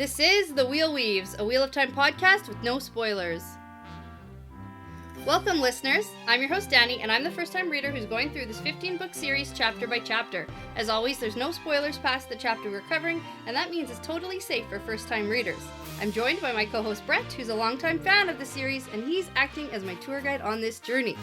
This is The Wheel Weaves, a Wheel of Time podcast with no spoilers. Welcome, listeners. I'm your host, Dani, and I'm the first-time reader who's going through this 15-book series chapter by chapter. As always, there's no spoilers past the chapter we're covering, and that means it's totally safe for first-time readers. I'm joined by my co-host, Brett, who's a longtime fan of the series, and he's acting as my tour guide on this journey.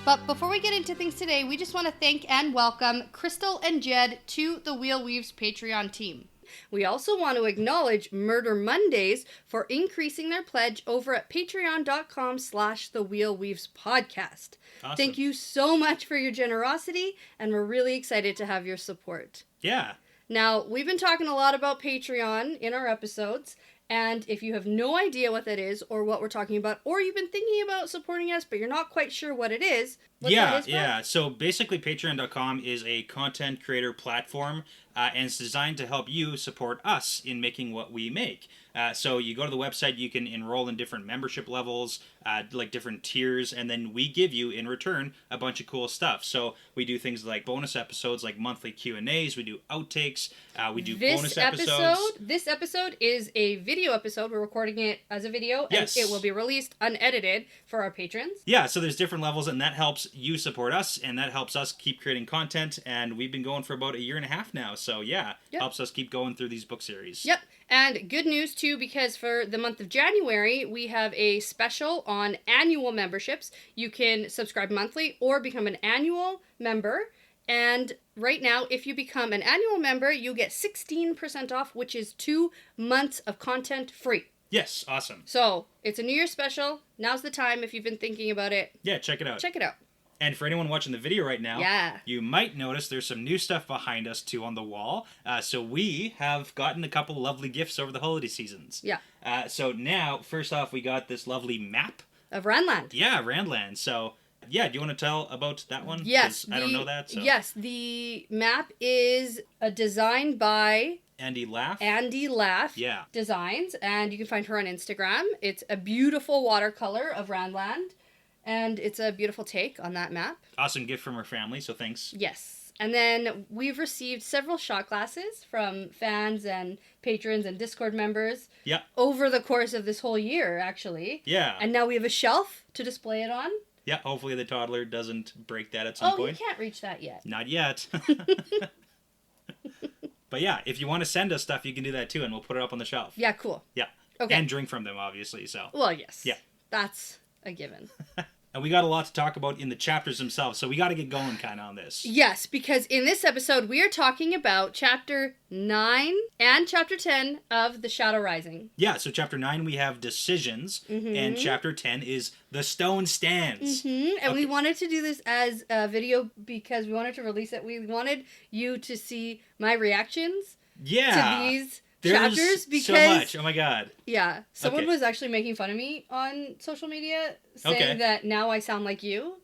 But before we get into things today, we just want to thank and welcome Crystal and Jed to the Wheel Weaves Patreon team. We also want to acknowledge Murder Mondays for increasing their pledge over at patreon.com/thewheelweavespodcast. Awesome. Thank you so much for your generosity, and we're really excited to have your support. Yeah. Now, we've been talking a lot about Patreon in our episodes, and if you have no idea what that is or what we're talking about, or you've been thinking about supporting us but you're not quite sure what it is, So basically patreon.com is a content creator platform, and it's designed to help you support us in making what we make. So you go to the website, you can enroll in different membership levels, like different tiers, and then we give you, in return, a bunch of cool stuff. So we do things like bonus episodes, like monthly Q&As, we do outtakes, we do bonus episodes. This episode is a video episode. We're recording it as a video, Yes. and it will be released unedited for our patrons. Yeah, so there's different levels, and that helps you support us, and that helps us keep creating content, and we've been going for about a year and a half now, so yeah, helps us keep going through these book series. Yep, and good news too, because for the month of January, we have a special on annual memberships. You can subscribe monthly or become an annual member, and right now, if you become an annual member, you get 16% off, which is 2 months of content free. Yes, awesome. So, it's a New Year's special. Now's the time if you've been thinking about it. Yeah, check it out. Check it out. And for anyone watching the video right now, Yeah. you might notice there's some new stuff behind us too on the wall. So we have gotten a couple lovely gifts over the holiday seasons. Yeah. So now, first off, we got this lovely map. Of Randland. Yeah, Randland. So, yeah, do you want to tell about that one? Yes. 'Cause I don't know that. So. Yes, the map is a design by Andy Laff. Yeah. Designs, and you can find her on Instagram. It's a beautiful watercolor of Randland, and it's a beautiful take on that map. Awesome gift from her family, so thanks. Yes. And then we've received several shot glasses from fans and patrons and Discord members. Yeah. Over the course of this whole year, actually. Yeah. And now we have a shelf to display it on. Yeah, hopefully the toddler doesn't break that at some point. Oh, you can't reach that yet. Not yet. But yeah, if you want to send us stuff, you can do that too, and we'll put it up on the shelf. Yeah, cool. Yeah. Okay. And drink from them, obviously, so. Well, yes. Yeah. That's a given. And we got a lot to talk about in the chapters themselves, so we got to get going kind of on this. Yes, because in this episode, we are talking about Chapter 9 and Chapter 10 of The Shadow Rising. Yeah, so Chapter 9 we have Decisions, and Chapter 10 is The Stone Stands. And we wanted to do this as a video because we wanted to release it. We wanted you to see my reactions to these chapters, because so much. Oh my god. Yeah. Someone was actually making fun of me on social media, saying that now I sound like you.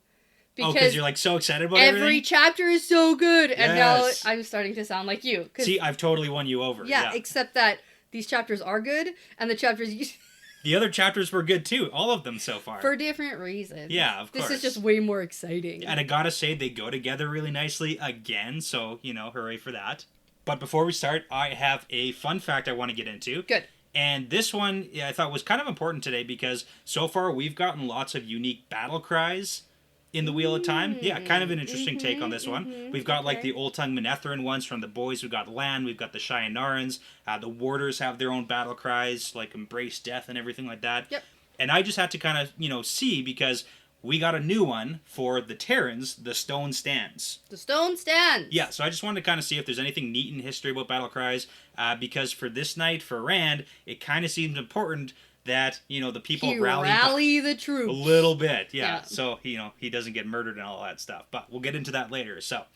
Because you're like so excited about every everything? Chapter is so good, and Yes. now I'm starting to sound like you. See, I've totally won you over. Yeah, except that these chapters are good, and the chapters the other chapters were good too, all of them so far. for different reasons. Yeah, of course. This is just way more exciting. And I gotta say, they go together really nicely again, so, hooray for that. But before we start, I have a fun fact I want to get into. Good. And this one, I thought was kind of important today because so far we've gotten lots of unique battle cries in the Wheel of Time. Yeah, kind of an interesting take on this one. We've got like the Old Tongue Manetheren ones from the boys. We've got Lan. We've got the Shyanarans. The Warders have their own battle cries, like Embrace Death and everything like that. Yep. And I just had to kind of, see because we got a new one for the Terrans, the Stone Stands. The Stone Stands. Yeah, so I just wanted to kind of see if there's anything neat in history about battle cries, because for this night, for Rand, it kind of seems important that, the people rally the troops. A little bit, yeah. So, he doesn't get murdered and all that stuff. But we'll get into that later. So,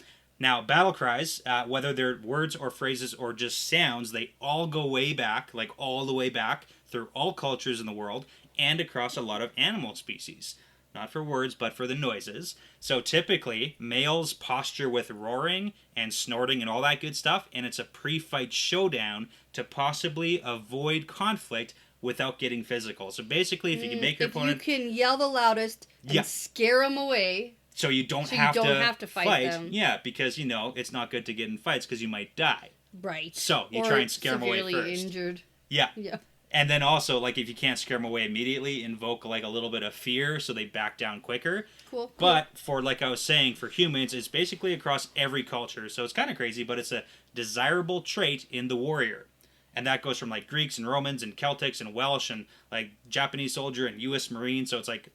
now, battle cries, whether they're words or phrases or just sounds, they all go way back, like all the way back, through all cultures in the world, and across a lot of animal species. Not for words, but for the noises. So typically, males posture with roaring and snorting and all that good stuff, and it's a pre-fight showdown to possibly avoid conflict without getting physical. So basically, if you can make your opponent... If you can yell the loudest and scare them away... So you don't have to fight them. Yeah, because, it's not good to get in fights because you might die. Right. So you try and scare them away first. Severely injured. Yeah. Yeah. And then also, like, if you can't scare them away immediately, invoke, like, a little bit of fear so they back down quicker. Cool. But for, like I was saying, for humans, it's basically across every culture. So it's kind of crazy, but it's a desirable trait in the warrior. And that goes from, like, Greeks and Romans and Celtics and Welsh and, like, Japanese soldier and U.S. Marine. So it's, like,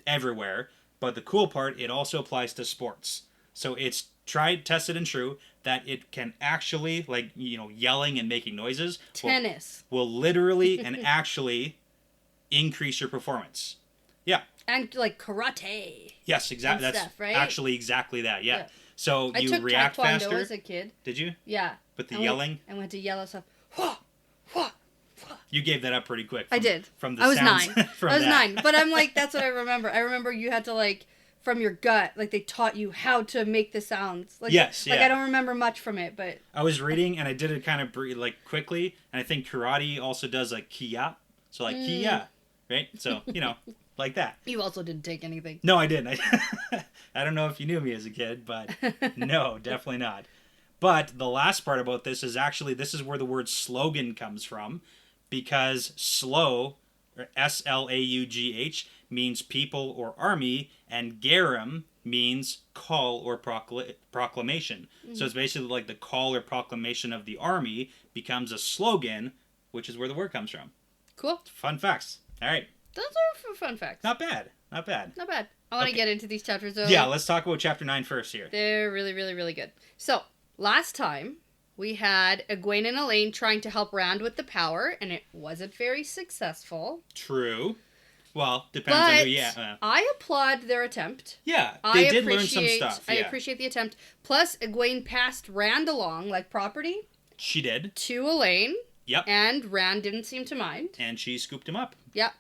everywhere. But the cool part, it also applies to sports. So it's tried, tested, and true that it can actually, like, you know, yelling and making noises. Tennis. Will literally and actually increase your performance. Yeah. And, like, karate. Yes, exactly. That's stuff, right? actually exactly that. Yeah. So I you took react Taekwondo faster. as a kid. Did you? Yeah. With the yelling? I went to yellow stuff. Wha, wha, wha. You gave that up pretty quick. I did. From the I was sounds 9. from I was that. 9. But I'm like, that's what I remember. I remember you had to, like, from your gut, like, they taught you how to make the sounds. Like, Yes, Like, yeah. I don't remember much from it, but... I was reading, and I did it kind of, like, quickly, and I think karate also does, like, kiya. So, like, kiya, right? So, you know, like that. You also didn't take anything. No, I didn't. I don't know if you knew me as a kid, but no, definitely not. But the last part about this is actually, this is where the word slogan comes from, because slow, or S-L-A-U-G-H, means people or army, and garum means call or proclamation. So it's basically like the call or proclamation of the army becomes a slogan, which is where the word comes from. Cool. Fun facts. All right. Those are fun facts. Not bad. Not bad. Not bad. I want to get into these chapters, though. Yeah, let's talk about chapter 9 first here. They're really, really, really good. So, last time, we had Egwene and Elaine trying to help Rand with the power, and it wasn't very successful. True. Well, depends on who, yeah. I applaud their attempt. Yeah, they did learn some stuff. I appreciate the attempt. Plus, Egwene passed Rand along, like property. She did. To Elaine. Yep. And Rand didn't seem to mind. And she scooped him up. Yep.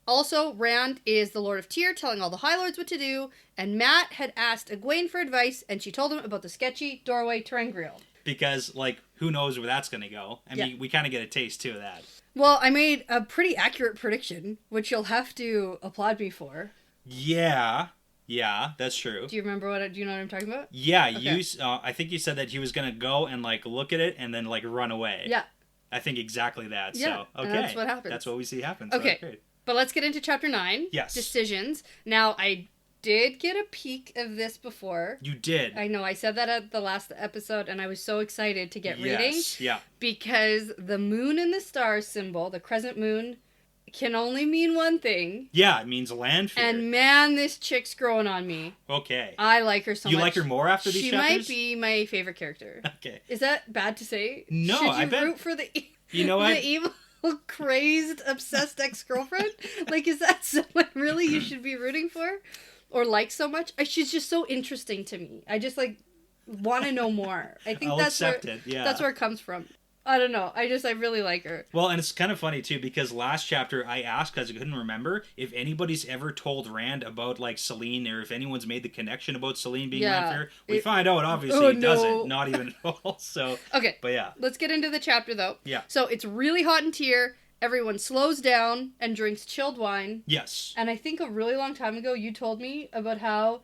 Also, Rand is the Lord of Tyr, telling all the High Lords what to do, and Matt had asked Egwene for advice, and she told him about the sketchy doorway terengriel. Because, like, who knows where that's going to go? I mean, we kind of get a taste, too, of that. Well, I made a pretty accurate prediction, which you'll have to applaud me for. Yeah, that's true. Do you know what I'm talking about? Yeah, okay. I think you said that he was going to go and, like, look at it and then, like, run away. Yeah. I think exactly that, yeah, so, okay. And that's what happens. That's what we see happen. Okay, so great. But let's get into chapter 9. Yes. Decisions. Now, I did get a peek of this before. You did. I know, I said that at the last episode, and I was so excited to get reading. Yeah. Because the moon and the star symbol, the crescent moon, can only mean one thing. Yeah, it means land fear. And man, this chick's growing on me. Okay. I like her so much. You like her more after these chapters? She might be my favorite character. Okay. Is that bad to say? No, Should you I bet... root for the You know what? the evil, crazed, obsessed ex-girlfriend? Like, is that someone really you should be rooting for? Or like so much? She's just so interesting to me. I just, like, want to know more. I think that's where it comes from. I don't know. I really like her. Well, and it's kind of funny, too, because last chapter I asked, because I couldn't remember, if anybody's ever told Rand about, like, Selene, or if anyone's made the connection about Selene being Landfair. We find out, obviously, it doesn't. Not even at all, so... Okay. But yeah. Let's get into the chapter, though. Yeah. So, it's really hot in Tyr. Everyone slows down and drinks chilled wine. Yes. And I think a really long time ago, you told me about how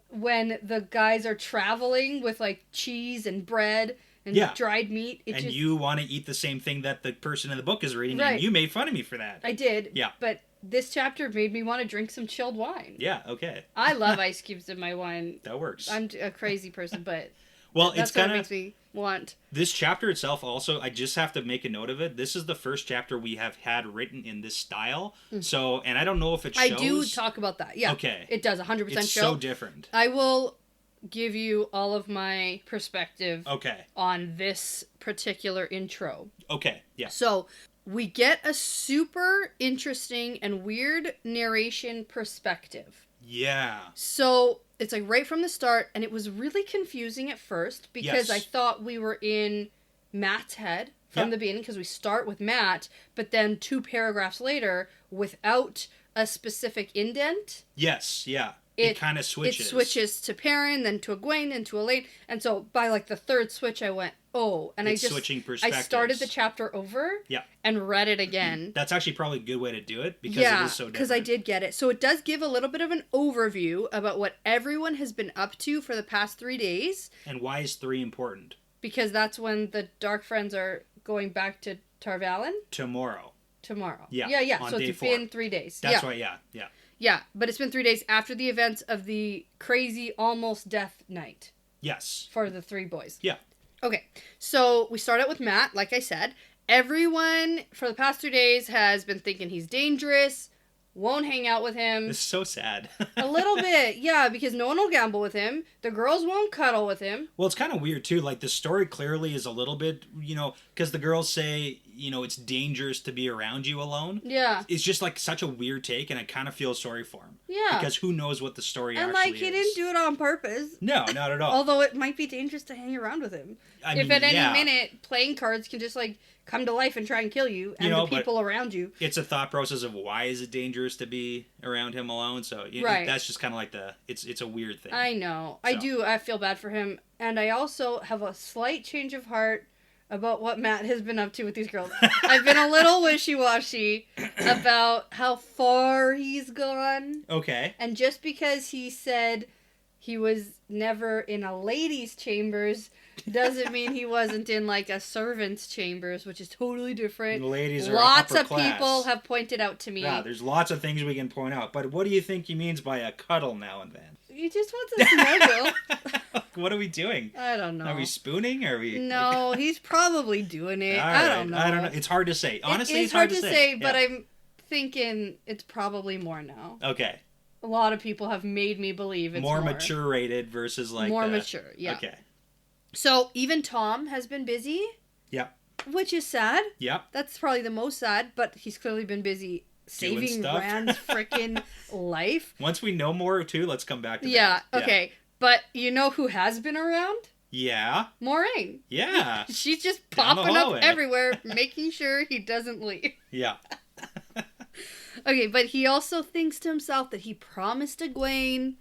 when the guys are traveling with, like, cheese and bread... and dried meat. You want to eat the same thing that the person in the book is reading, and you made fun of me for that. I did. Yeah. But this chapter made me want to drink some chilled wine. Yeah, okay. I love ice cubes in my wine. That works. I'm a crazy person, but well, that's what makes me want. This chapter itself also, I just have to make a note of it. This is the first chapter we have had written in this style. So, and I don't know if it shows. I do talk about that. Yeah. Okay. It does 100% it's show. So different. I will give you all of my perspective on this particular intro. Okay, yeah. So, we get a super interesting and weird narration perspective. Yeah. So, it's like right from the start, and it was really confusing at first because I thought we were in Matt's head from the beginning because we start with Matt, but then 2 paragraphs later, without a specific indent. Yes, yeah. It kind of switches. It switches to Perrin, then to Egwene, then to Elaine. And so by like the 3rd switch, I went, oh. And switching perspectives. I started the chapter over and read it again. That's actually probably a good way to do it because it is so different. Because I did get it. So it does give a little bit of an overview about what everyone has been up to for the past 3 days. And why is 3 important? Because that's when the Dark Friends are going back to Tarvalin? Tomorrow. Yeah. So day it's 4. been 3 days. That's right, yeah. Yeah, but it's been 3 days after the events of the crazy almost death night. Yes. For the 3 boys. Yeah. Okay, so we start out with Matt, like I said. Everyone for the past 3 days has been thinking he's dangerous, won't hang out with him. It's so sad. A little bit, yeah, because no one will gamble with him. The girls won't cuddle with him. Well, it's kind of weird, too. Like, the story clearly is a little bit, because the girls say, it's dangerous to be around you alone. Yeah. It's just, like, such a weird take, and I kind of feel sorry for him. Yeah. Because who knows what the story and, actually he is. didn't do it on purpose. No, not at all. Although it might be dangerous to hang around with him. If at any minute, playing cards can just, come to life and try and kill you and the people around you. It's a thought process of why is it dangerous to be around him alone. So that's just kind of like it's a weird thing. I know. So. I feel bad for him. And I also have a slight change of heart about what Matt has been up to with these girls. I've been a little wishy-washy about how far he's gone. Okay. And just because he said he was never in a ladies' chambers doesn't mean he wasn't in a servant's chambers, which is totally different. The ladies are lots upper of class. People have pointed out to me. Yeah, there's lots of things we can point out. But what do you think he means by a cuddle now and then? He just wants a snuggle. What are we doing? I don't know. Are we spooning? Are we? No, he's probably doing it. I don't know. It's hard to say. Honestly, it's hard to say, yeah. but I'm thinking it's probably more now. Okay. A lot of people have made me believe it's more mature rated versus more mature. Yeah. Okay. So even Tom has been busy. Yep. Which is sad. Yep. That's probably the most sad, but he's clearly been busy saving Rand's freaking life. Once we know more, too, let's come back to that. Yeah, okay. But you know who has been around? Yeah. Moraine. Yeah. She's just popping up everywhere, making sure he doesn't leave. Yeah. Okay, but he also thinks to himself that he promised Egwene,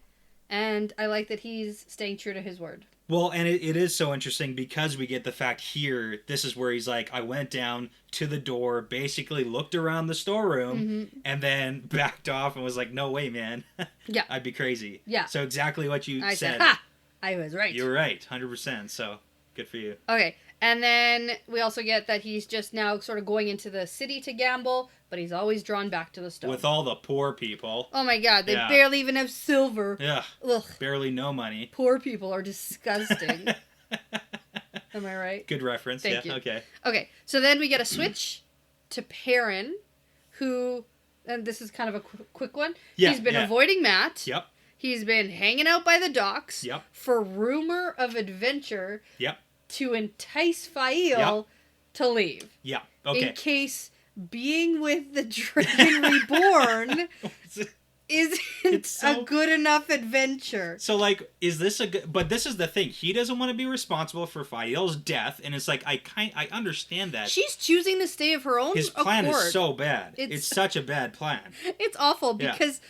and I like that he's staying true to his word. Well, and it is so interesting because we get the fact here, this is where he's like, I went down to the door, basically looked around the storeroom, and then backed off and was like, no way, man. Yeah. I'd be crazy. Yeah. So exactly what you said. Ha! I was right. You were right, 100%, so good for you. Okay, and then we also get that he's just now sort of going into the city to gamble, but he's always drawn back to the stone. With all the poor people. Oh my god, they barely even have silver. Yeah. Ugh. Barely no money. Poor people are disgusting. Am I right? Good reference. Thank you. Okay. Okay, so then we get a switch to Perrin, who, and this is kind of a quick one. Yeah, he's been avoiding Matt. Yep. He's been hanging out by the docks. Yep. For rumor of adventure. Yep. To entice Fael to leave. Yeah. Okay. In case being with the Dragon Reborn isn't a good enough adventure. So, is this a good... But this is the thing. He doesn't want to be responsible for Fael's death, and it's I understand that. She's choosing to stay of her own His plan accord. is so bad. It's such a bad plan. It's awful because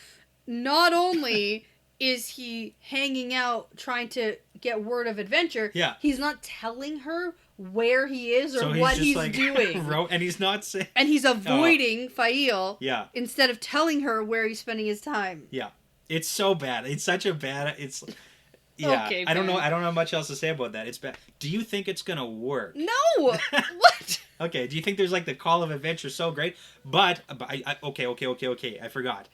not only is he hanging out trying to get word of adventure, he's not telling her where he is or what he's doing. And he's not saying... And he's avoiding Fael instead of telling her where he's spending his time. Yeah. It's so bad. It's such a bad... It's... Yeah. Okay, I don't know much else to say about that. It's bad. Do you think it's going to work? No! What? Okay, do you think there's the call of adventure so great? But okay. I forgot.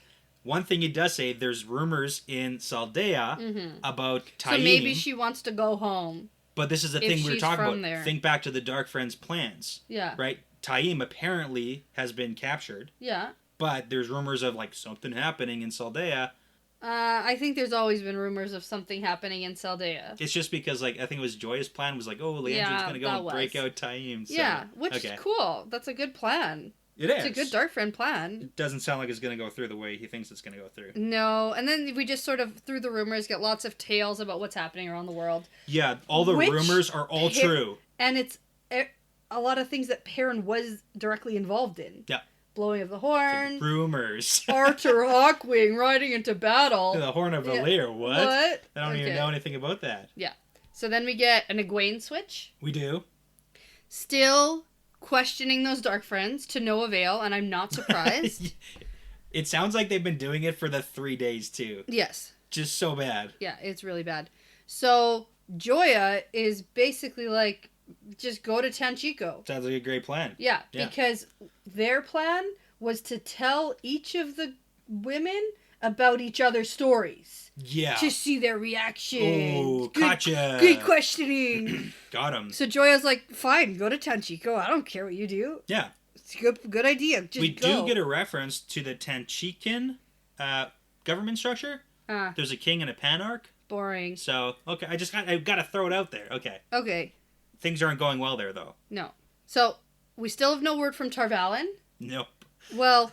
One thing he does say, there's rumors in Saldea about Taim. So maybe she wants to go home. But this is the thing we were talking about. There. Think back to the Dark Friends' plans. Yeah. Right? Taim apparently has been captured. Yeah. But there's rumors of something happening in Saldea. I think there's always been rumors of something happening in Saldea. It's just because I think it was Joya's plan was Leandrin's going to go and break out Taim. So, yeah, which is cool. That's a good plan. It is. It's a good Dark Friend plan. It doesn't sound like it's going to go through the way he thinks it's going to go through. No, and then we just sort of, through the rumors, get lots of tales about what's happening around the world. Yeah, all the rumors are all true. And it's a lot of things that Perrin was directly involved in. Yeah. Blowing of the horn. Rumors. Arthur Hawkwing riding into battle. The Horn of Valir. What? I don't even know anything about that. Yeah. So then we get an Egwene switch. We do. Still questioning those Dark Friends to no avail, and I'm not surprised. It sounds like they've been doing it for the 3 days, too. Yes. Just so bad. Yeah, it's really bad. So Joya is basically like, just go to Tanchico. Sounds like a great plan. Yeah, because their plan was to tell each of the women about each other's stories. Yeah. To see their reaction. Oh, gotcha. Good questioning. Got him. So Joya's like, fine, go to Tanchico. I don't care what you do. Yeah. It's a good idea. Just we go. do get a reference to the Tanchican government structure. There's a king and a panarch. Boring. So, okay, I got to throw it out there. Okay. Okay. Things aren't going well there, though. No. So, we still have no word from Tarvalin? Nope. Well,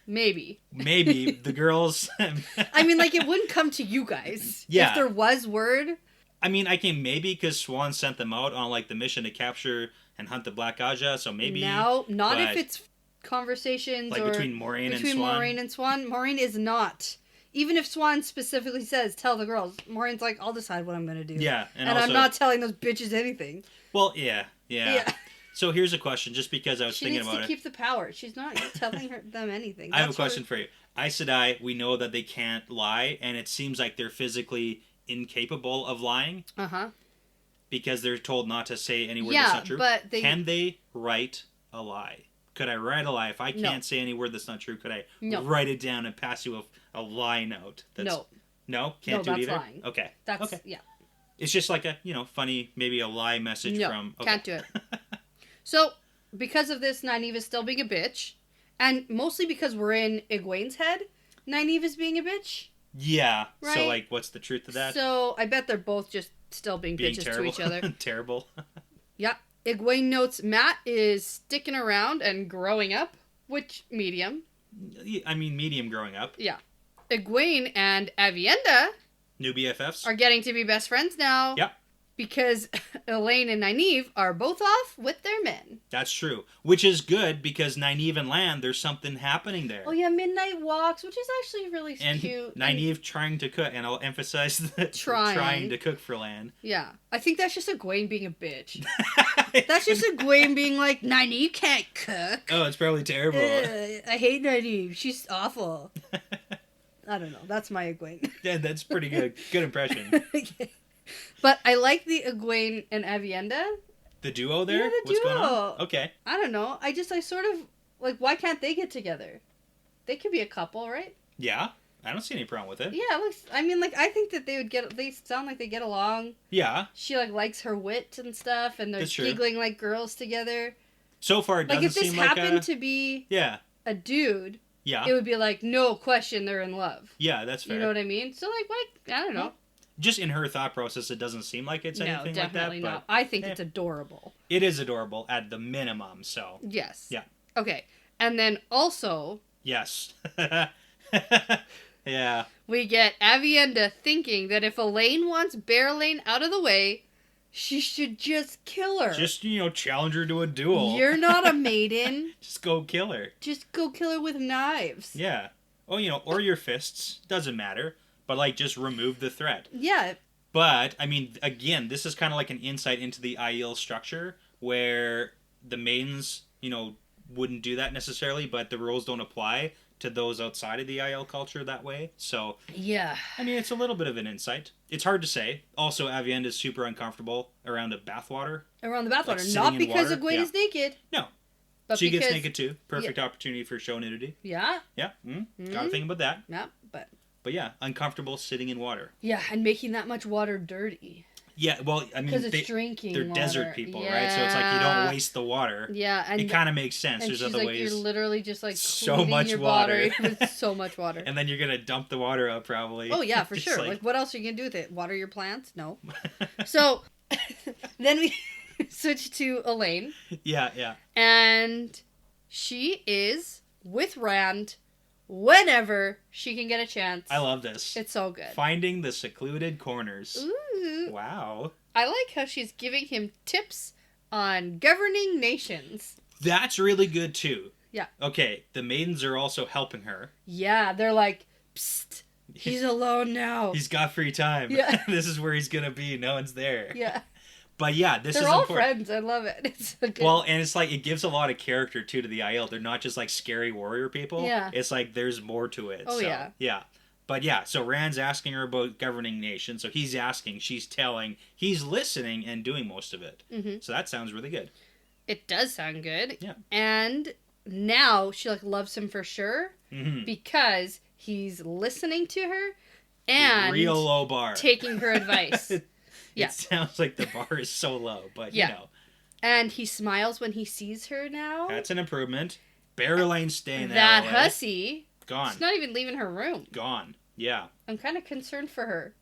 maybe. Maybe. The girls... I mean, like, it wouldn't come to you guys. Yeah. If there was word. I mean, I can maybe because Swan sent them out on, like, the mission to capture and hunt the Black Aja, so maybe... No, not if it's conversations like or... between Moraine and Swan? Between Moraine and Swan. Moraine is not... Even if Swan specifically says, tell the girls, Maureen's like, I'll decide what I'm going to do. Yeah. And also, I'm not telling those bitches anything. Well, yeah. So here's a question, just because I was thinking about it. She needs to keep the power. She's not telling them anything. I have a question for you. Aes Sedai, we know that they can't lie, and it seems like they're physically incapable of lying. Uh-huh. Because they're told not to say any word that's not true. But can they write a lie? Could I write a lie? If I can't say any word that's not true, could I write it down and pass you a lie note? No. No? Can't do it either? Lying. Okay. Yeah. It's just like a, funny, maybe a lie message from... Okay. Can't do it. So, because of this, Nynaeve is still being a bitch. And mostly because we're in Egwene's head, Nynaeve is being a bitch. Yeah. Right? So, like, what's the truth of that? So, I bet they're both just still being bitches terrible. to each other. Terrible. Yeah. Egwene notes Matt is sticking around and growing up, which medium. I mean, medium growing up. Yeah. Egwene and Avienda... New BFFs. Are getting to be best friends now. Yep. Because Elaine and Nynaeve are both off with their men. That's true. Which is good because Nynaeve and Lan, there's something happening there. Oh yeah, midnight walks, which is actually really and cute. Nynaeve trying to cook, and I'll emphasize that trying to cook for Lan. Yeah. I think that's just Egwene being a bitch. That's just Egwene being like, Nynaeve can't cook. Oh, it's probably terrible. I hate Nynaeve. She's awful. I don't know. That's my Egwene. Yeah, that's pretty good. Good impression. But I like the Egwene and Avienda. The duo there? Yeah, the What's duo. going on? Okay. I don't know. I sort of, like, why can't they get together? They could be a couple, right? Yeah. I don't see any problem with it. Yeah, I think that they sound like they get along. Yeah. She, likes her wit and stuff, and they're giggling like girls together. So far, it doesn't seem like if this happened to be a dude... Yeah. It would be like, no question, they're in love. Yeah, that's fair. You know what I mean? So, I don't know. Just in her thought process, it doesn't seem like it's anything like that. No, definitely not. I think it's adorable. It is adorable at the minimum, so. Yes. Yeah. Okay. And then also... Yes. Yeah. We get Avienda thinking that if Elaine wants Berelaine out of the way... She should just kill her. Just, challenge her to a duel. You're not a maiden. Just go kill her. Just go kill her with knives. Yeah. Oh, or your fists. Doesn't matter. But, just remove the threat. Yeah. But, I mean, again, this is kind of like an insight into the Aiel structure, where the maidens, wouldn't do that necessarily, but the rules don't apply to those outside of the Aiel culture that way. So, yeah. I mean, it's a little bit of an insight. It's hard to say. Also, Avienda is super uncomfortable around a bathwater. Around the bathwater. Not because Egwene is naked. No. But she gets naked too. Perfect opportunity for show nudity. Yeah. Yeah. Gotta think about that. Yeah, But yeah, uncomfortable sitting in water. Yeah, and making that much water dirty. Yeah, well, I mean, because it's drinking they're water. Desert people, right? So it's like you don't waste the water. Yeah, and it kind of makes sense. There's other ways. You're literally just so much your water with so much water, and then you're gonna dump the water out probably. Oh yeah, for sure. Like, what else are you gonna do with it? Water your plants? No. So then we switch to Elaine. Yeah. And she is with Rand whenever she can get a chance. I love this. It's so good. Finding the secluded corners. Ooh. Wow. I like how she's giving him tips on governing nations. That's really good too. Yeah. Okay, the maidens are also helping her. Yeah, they're like, psst, he's alone now. He's got free time. Yeah. This is where he's gonna be. No one's there. Yeah. But yeah, this is all important. Friends. I love it. It's so good. Well, and it's like, it gives a lot of character too to the Aiel. They're not just like scary warrior people. Yeah. It's like there's more to it. Oh, so, yeah. Yeah. But yeah, so Rand's asking her about governing nation. So he's asking, she's telling, he's listening and doing most of it. Mm-hmm. So that sounds really good. It does sound good. Yeah. And now she like loves him for sure because he's listening to her and real low bar, taking her advice. It sounds like the bar is so low, but you know. And he smiles when he sees her now. That's an improvement. Barry Lane's staying that LA. hussy. Gone. She's not even leaving her room. Gone. Yeah. I'm kind of concerned for her,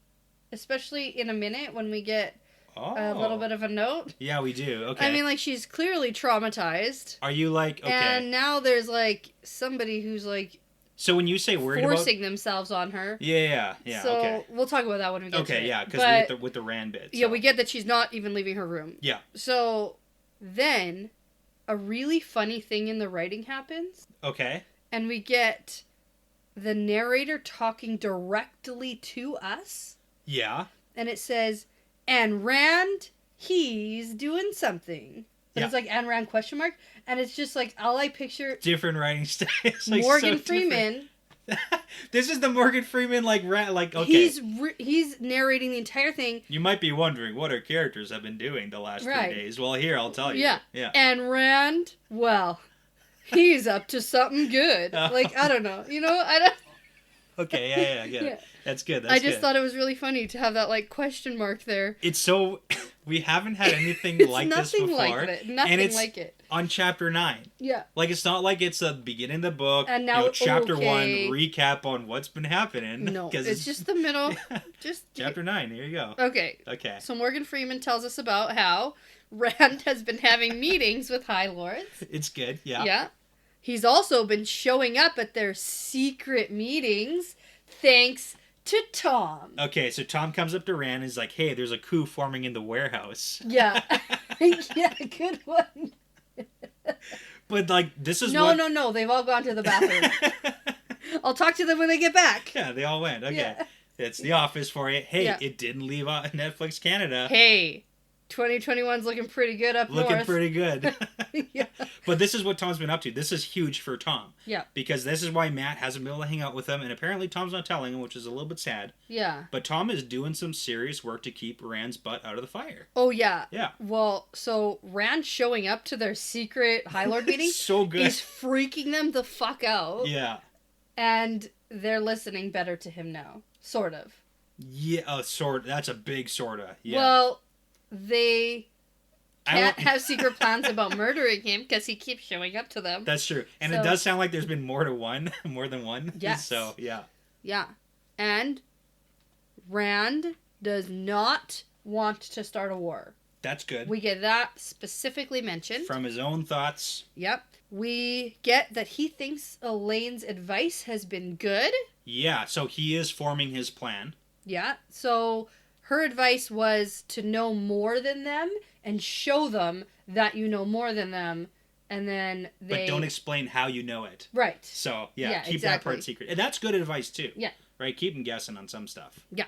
especially in a minute when we get a little bit of a note. Yeah, we do. Okay. I mean, like, she's clearly traumatized. Are you like, okay. And now there's, like, somebody who's, like... So when you say worried forcing themselves on her. Yeah, so okay. We'll talk about that when we get to it. Okay, yeah, because with the Rand bit. So. Yeah, we get that she's not even leaving her room. Yeah. So then a really funny thing in the writing happens. Okay. And we get the narrator talking directly to us. Yeah. And it says, and Rand, he's doing something. But it's like, and Rand question mark. And it's just like, all I picture... Different writing style. Like Morgan Freeman. This is the Morgan Freeman, okay. He's narrating the entire thing. You might be wondering what our characters have been doing the last 3 days. Well, here, I'll tell you. Yeah. And Rand, well... He's up to something good. Like, I don't know. You know, I don't... Okay, yeah, I get it. That's good, I just thought it was really funny to have that, like, question mark there. It's so... We haven't had anything like this before. Nothing like it. On chapter 9. Yeah. Like, it's not like it's the beginning of the book. And now, chapter 1, recap on what's been happening. No, it's just the middle. Just chapter 9, here you go. Okay. So Morgan Freeman tells us about how Rand has been having meetings with High Lords. It's good, yeah. Yeah. He's also been showing up at their secret meetings thanks to Tom. Okay, so Tom comes up to Rand and is like, hey, there's a coup forming in the warehouse. Yeah. Yeah, good one. But, like, this is No, they've all gone to the bathroom. I'll talk to them when they get back. Yeah, they all went. Okay. Yeah. It's The Office for you. Hey, it didn't leave Netflix Canada. Hey. 2021's looking pretty good up north. Looking pretty good. Yeah. But this is what Tom's been up to. This is huge for Tom. Yeah. Because this is why Matt hasn't been able to hang out with him, and apparently Tom's not telling him, which is a little bit sad. Yeah. But Tom is doing some serious work to keep Rand's butt out of the fire. Oh, yeah. Yeah. Well, so Rand showing up to their secret High Lord meeting so good. He's freaking them the fuck out. Yeah. And they're listening better to him now. Sort of. Yeah, that's a big sorta. Yeah. Well, they... can't have secret plans about murdering him because he keeps showing up to them. That's true. And it does sound like there's been more than one. Yes. So, yeah. Yeah. And Rand does not want to start a war. That's good. We get that specifically mentioned. From his own thoughts. Yep. We get that he thinks Elaine's advice has been good. Yeah, so he is forming his plan. Yeah. So her advice was to know more than them and show them that you know more than them, and then they... But don't explain how you know it. Right. So, keep that part secret. And that's good advice, too. Yeah. Right? Keep them guessing on some stuff. Yeah.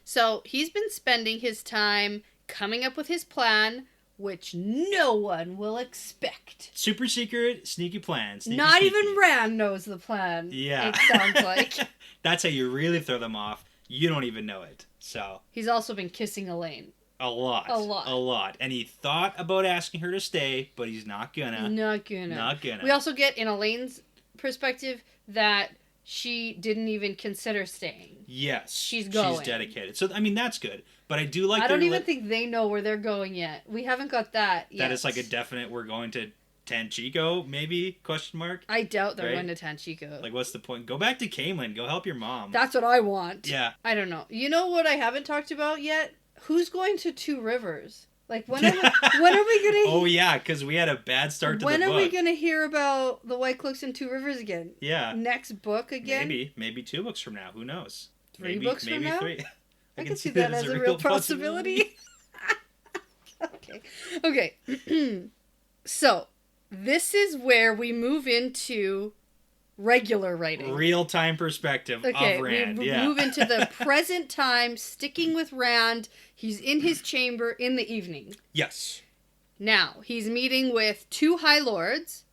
So, he's been spending his time coming up with his plan, which no one will expect. Super secret, sneaky plan. Not even Rand knows the plan. Yeah. It sounds like. That's how you really throw them off. You don't even know it. So... He's also been kissing Elaine. A lot. And he thought about asking her to stay, but he's not gonna. Not gonna. We also get, in Elaine's perspective, that she didn't even consider staying. Yes. She's going. She's dedicated. So, I mean, that's good. But I do like... I don't even think they know where they're going yet. We haven't got that yet. That is like a definite, we're going to Tanchico, maybe? Question mark? I doubt they're going to Tanchico. Like, what's the point? Go back to Camelin. Go help your mom. That's what I want. Yeah. I don't know. You know what I haven't talked about yet? Who's going to Two Rivers? Like, when are we gonna... Oh, yeah, because we had a bad start to the book. When are we gonna hear about the White Cloaks in Two Rivers again? Yeah. Next book again? Maybe 2 books from now. Who knows? Three books from now? 3. I can see that as a real possibility. Okay. So, this is where we move into regular writing. Real-time perspective of Rand. We move into the present time, sticking with Rand. He's in his chamber in the evening. Yes. Now, he's meeting with 2 High Lords,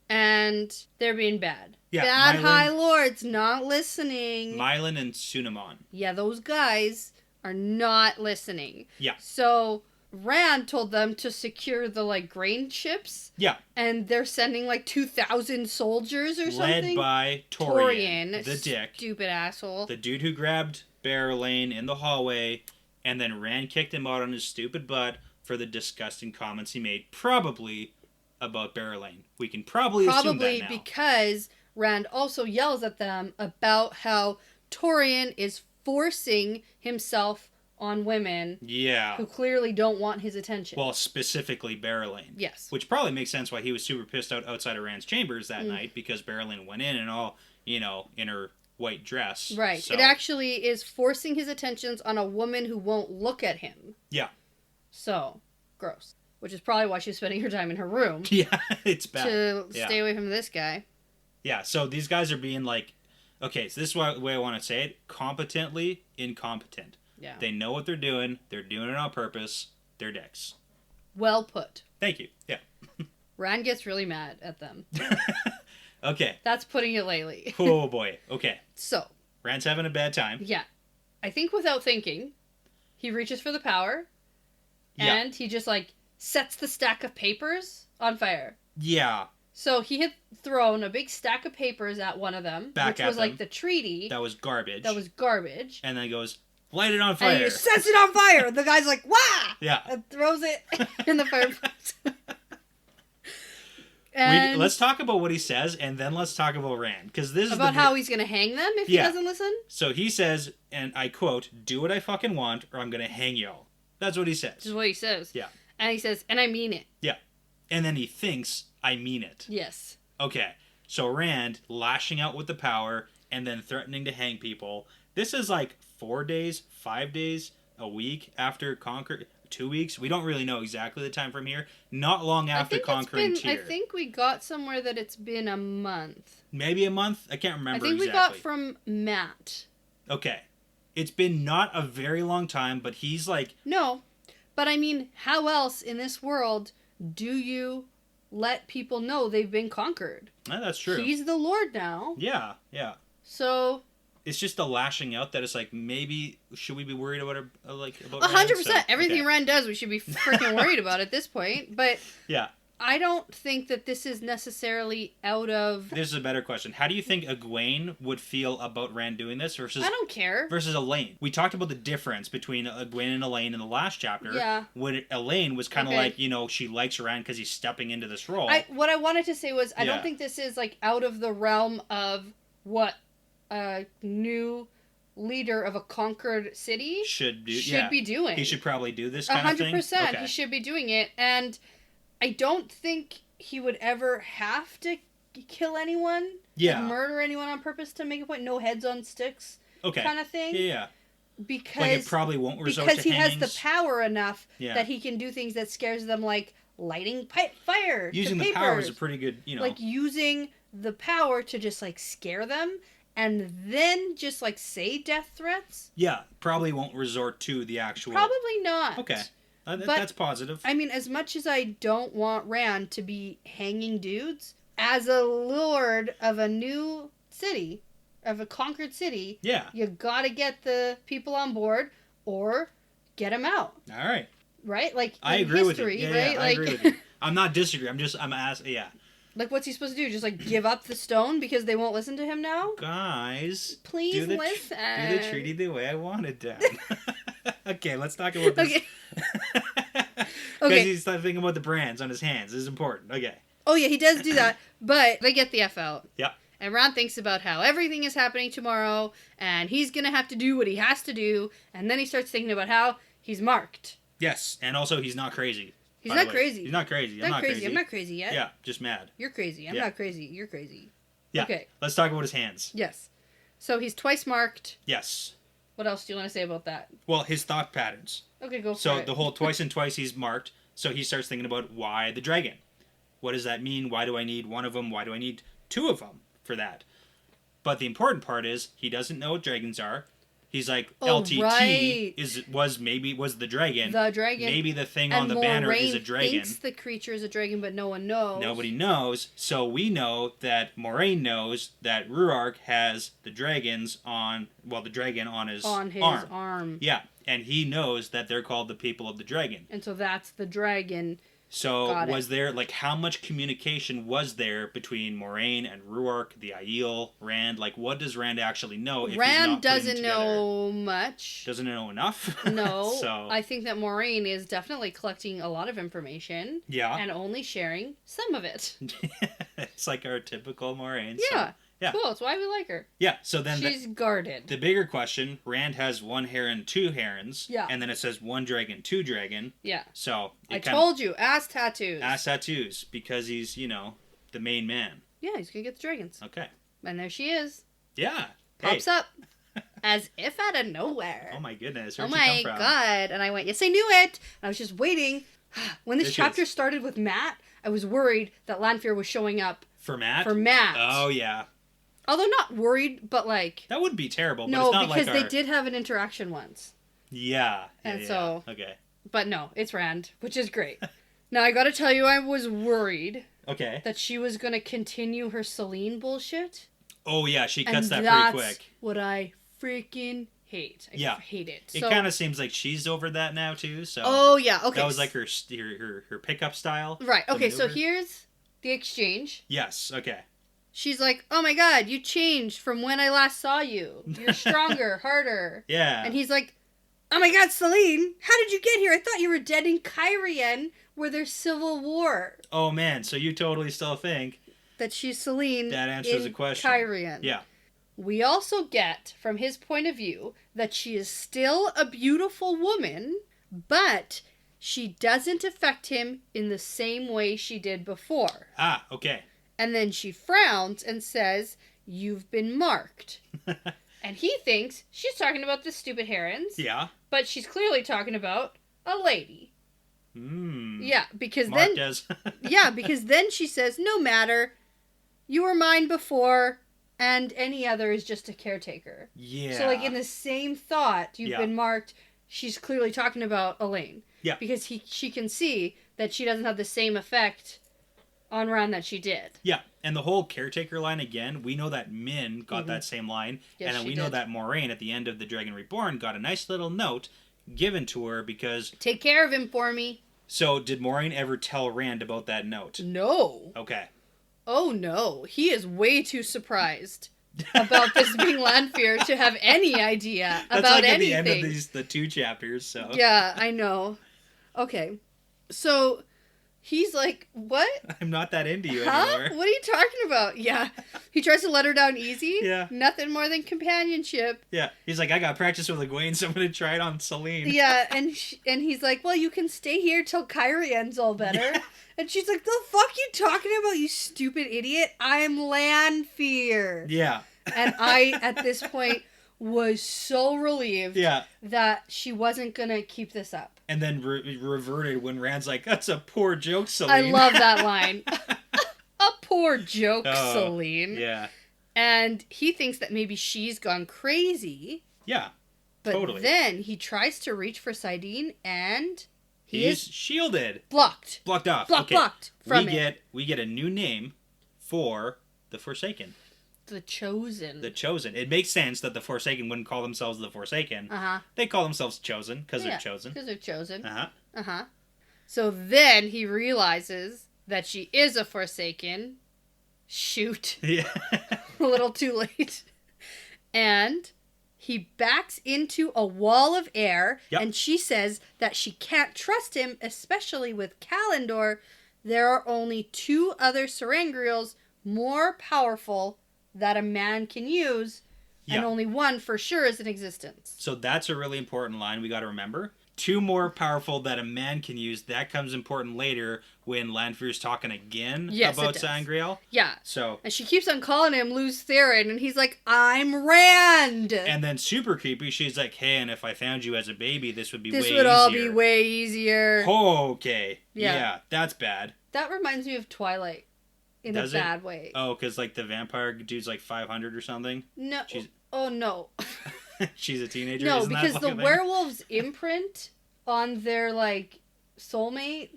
and they're being bad. Yeah, Bad Mylan, High Lords not listening. Mylan and Sunamon. Yeah, those guys are not listening. Yeah. So Rand told them to secure the like grain ships. Yeah. And they're sending like 2,000 soldiers or something. Led by Torian, the dick. Stupid asshole. The dude who grabbed Barrelane in the hallway, and then Rand kicked him out on his stupid butt for the disgusting comments he made, probably about Barrelane. We can probably assume that now. Because Rand also yells at them about how Torian is forcing himself on women who clearly don't want his attention. Well, specifically Barrelane. Yes. Which probably makes sense why he was super pissed out outside of Rand's chambers that night, because Barrelane went in and all, in her white dress. Right. So. It actually is forcing his attentions on a woman who won't look at him. Yeah. So, gross. Which is probably why she's spending her time in her room. Yeah, it's bad. To stay away from this guy. Yeah, so these guys are being like, okay, so this is the way I want to say it, competently incompetent. Yeah. They know what they're doing it on purpose, they're dicks. Well put. Thank you, yeah. Rand gets really mad at them. Okay. That's putting it lightly. Oh boy, okay. So. Rand's having a bad time. Yeah. I think without thinking, he reaches for the power, and he just like sets the stack of papers on fire. Yeah. So he had thrown a big stack of papers at one of them, which was like the treaty. That was garbage. And then he goes, light it on fire. And he sets it on fire. The guy's like, wah! Yeah. And throws it in the fireplace. Let's talk about what he says, and then let's talk about Rand. Because this is about how he's going to hang them if he doesn't listen? So he says, and I quote, do what I fucking want, or I'm going to hang y'all. That's what he says. This is what he says. Yeah. And he says, and I mean it. Yeah. And then he thinks, I mean it. Yes. Okay. So Rand lashing out with the power and then threatening to hang people. This is like 4 days, 5 days, a week after Conquer. 2 weeks. We don't really know exactly the time from here. Not long after conquering Tyr. I think we got somewhere that it's been a month. Maybe a month? I can't remember exactly. I think we got from Matt. Okay. It's been not a very long time, but he's like... No. But I mean, how else in this world do you let people know they've been conquered? That's true. He's the Lord now. Yeah, yeah. So... It's just the lashing out that it's like, maybe should we be worried about about 100%. So, everything Rand does, we should be freaking worried about at this point. But yeah, I don't think that this is necessarily out of. This is a better question. How do you think Egwene would feel about Rand doing this versus? I don't care. Versus Elaine. We talked about the difference between Egwene and Elaine in the last chapter. Yeah. When Elaine was kind of like, she likes Rand because he's stepping into this role. What I wanted to say was, I don't think this is like out of the realm of what a new leader of a conquered city should be doing. He should probably do this kind of thing. 100%. Okay. He should be doing it, and I don't think he would ever have to kill anyone. Yeah. Like murder anyone on purpose to make a point. No heads on sticks. Okay. Kind of thing. Yeah. Because like it probably won't result to because he hangings. has the power enough that he can do things that scares them, like lighting fire. Using the power is a pretty good, like using the power to just like scare them. And then just, like, say death threats? Yeah, probably won't resort to the actual... Probably not. Okay. That's positive. I mean, as much as I don't want Rand to be hanging dudes, as a lord of a new city, of a conquered city, you gotta get the people on board or get them out. All right. Right? Like, I agree history, with you. right? I agree with you. I'm not disagreeing. I'm asking, Like, what's he supposed to do? Just, like, give up the stone because they won't listen to him now? Guys. Please listen. Do the treaty the way I want it done. Okay, let's talk about this. Because he's thinking about the brands on his hands. This is important. Okay. Oh, yeah, he does do that. But they get the F out. Yeah. And Rand thinks about how everything is happening tomorrow, and he's going to have to do what he has to do, and then he starts thinking about how he's marked. Yes, and also he's not crazy. He's not crazy. He's not crazy. I'm not crazy. I'm not crazy yet. Yeah, just mad. You're crazy. I'm not crazy. You're crazy. Yeah. Okay. Let's talk about his hands. Yes. So he's twice marked. Yes. What else do you want to say about that? Well, his thought patterns. Okay, go for it. So the whole twice and twice he's marked. So he starts thinking about why the dragon. What does that mean? Why do I need one of them? Why do I need two of them for that? But the important part is he doesn't know what dragons are. He's like, Oh, LTT right. was the dragon. The dragon. Maybe the thing and on the banner is a Moraine dragon. thinks the creature is a dragon, but no one knows. Nobody knows. So we know that Moraine knows that Ruark has the dragon on his arm. Yeah, and he knows that they're called the people of the dragon. And so that's the dragon. So was there, like, how much communication was there between Moraine and Ruark, the Aiel, Rand? Like, what does Rand actually know if Rand he's not doesn't know much. Doesn't know enough? No. So I think that Moraine is definitely collecting a lot of information. Yeah. And only sharing some of it. It's like our typical Moraine. Yeah. So, yeah. Cool, that's why we like her. Yeah, so then she's guarded. The bigger question, Rand has 1 heron, 2 herons. Yeah. And then it says 1 dragon, 2 dragon. Yeah. So I told you, ass tattoos. Ass tattoos, because he's, the main man. Yeah, he's gonna get the dragons. Okay. And there she is. Yeah. Pops up. As if out of nowhere. Oh my goodness. Oh my god. And I went, yes, I knew it. And I was just waiting. When this chapter started with Matt, I was worried that Lanfear was showing up. For Matt? For Matt. Oh, yeah. Although not worried, but like... That would be terrible, but no, it's not because like they did have an interaction once. Yeah. And so... Okay. But no, it's Rand, which is great. Now, I gotta tell you, I was worried... Okay. That she was gonna continue her Celine bullshit. Oh, yeah, she cuts that pretty quick. That's what I freaking hate. I hate it. It kind of seems like she's over that now, too, so... Oh, yeah, okay. That was like her pickup style. Right, okay, so here's the exchange. Yes, okay. She's like, oh my god, you changed from when I last saw you. You're stronger, harder. Yeah. And he's like, oh my god, Celine, how did you get here? I thought you were dead in Cairhien, where there's civil war. Oh man, so you totally still think... that she's Celine that answers the question. Cairhien. Yeah. We also get, from his point of view, that she is still a beautiful woman, but she doesn't affect him in the same way she did before. Ah, okay. And then she frowns and says, you've been marked. And he thinks she's talking about the stupid herons. Yeah. But she's clearly talking about a lady. Yeah, because Mark then... does. yeah, because then she says, no matter, you were mine before, and any other is just a caretaker. Yeah. So, like, in the same thought, you've been marked, she's clearly talking about Elaine. Yeah. Because she can see that she doesn't have the same effect on Rand that she did. Yeah, and the whole caretaker line again, we know that Min got that same line, yes, and then we know that Moraine at the end of The Dragon Reborn got a nice little note given to her because... take care of him for me. So, did Moraine ever tell Rand about that note? No. Okay. Oh no, he is way too surprised about this being Lanfear to have any idea about anything. That's like at the end of the 2 chapters, so... yeah, I know. Okay, so... he's like, what? I'm not that into you anymore. What are you talking about? Yeah. He tries to let her down easy. Yeah. Nothing more than companionship. Yeah. He's like, I got practice with Egwene, so I'm going to try it on Celine. Yeah, and he's like, well, you can stay here till Cairhien's all better. Yeah. And she's like, the fuck you talking about, you stupid idiot? I'm Lanfear. Yeah. And I, at this point, was so relieved that she wasn't going to keep this up. And then reverted when Rand's like, that's a poor joke, Celine. I love that line. A poor joke, Celine. Yeah. And he thinks that maybe she's gone crazy. Yeah, but totally. Then he tries to reach for Sidene and... he's shielded. Blocked. Blocked off. Blocked from it. We get a new name for the Forsaken. The Chosen. The Chosen. It makes sense that the Forsaken wouldn't call themselves the Forsaken. Uh-huh. They call themselves Chosen because they're chosen. Because they're chosen. Uh-huh. Uh-huh. So then he realizes that she is a Forsaken. Shoot. Yeah. A little too late. And he backs into a wall of air, and she says that she can't trust him, especially with Kalendor. There are only 2 other Serangrials more powerful that a man can use, and only one for sure is in existence. So that's a really important line we got to remember. 2 more powerful that a man can use. That comes important later when Lanfear's talking again about Sangreal. Yeah. So and she keeps on calling him Luz Theron, and he's like, I'm Rand! And then super creepy, she's like, hey, and if I found you as a baby, this would be way easier. This would all be way easier. Oh, okay. Yeah, that's bad. That reminds me of Twilight. In a bad way. Oh, because like the vampire dude's like 500 or something? No. Oh, no. She's a teenager. No, Isn't because that the like a thing? werewolves imprint on their like soulmate,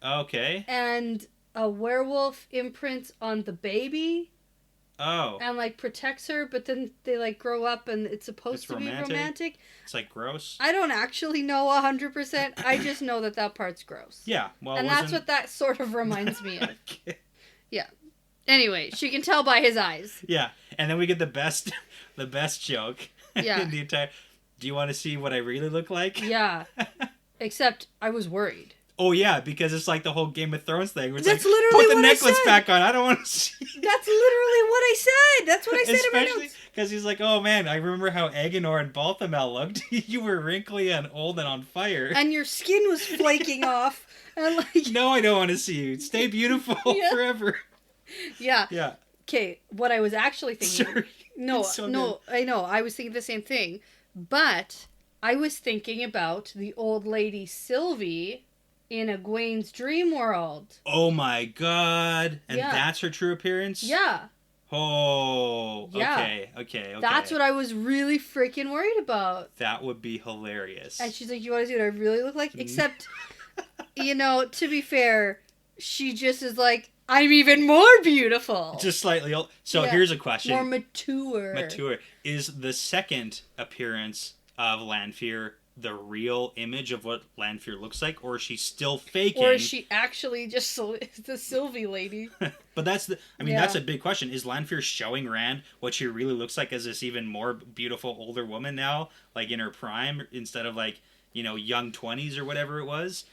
Okay. and a werewolf imprints on the baby. Oh. And like protects her, but then they like grow up and it's supposed to be romantic. It's like gross. I don't actually know 100%. I just know that part's gross. Yeah, well, and that's what that sort of reminds me of. Okay. Yeah. Anyway, she can tell by his eyes. Yeah, and then we get the best joke. Yeah. In the entire. Do you want to see what I really look like? Yeah. Except I was worried. Oh yeah, because it's like the whole Game of Thrones thing. Where it's That's like, literally put the what necklace I said. back on. I don't want to see. That's literally what I said. That's what I said in my Especially notes. because he's like, oh man, I remember how Agenor and Balthamel looked. You were wrinkly and old and on fire. And your skin was flaking off. And like, no, I don't want to see you. Stay beautiful forever. Yeah. Yeah. Okay, what I was actually thinking. Sorry. No, So no, good. I know. I was thinking the same thing. But I was thinking about the old lady Sylvie in Egwene's dream world. Oh my god. And that's her true appearance? Yeah. Oh. Yeah. Okay. That's what I was really freaking worried about. That would be hilarious. And she's like, you want to see what I really look like? Except, to be fair, she just is like, I'm even more beautiful. Just slightly old. So here's a question. More mature. Mature. Is the second appearance of Lanfear the real image of what Lanfear looks like, or is she still faking? Or is she actually just the Sylvie lady? But that's that's a big question. Is Lanfear showing Rand what she really looks like as this even more beautiful older woman now, like in her prime, instead of like, young 20s or whatever it was?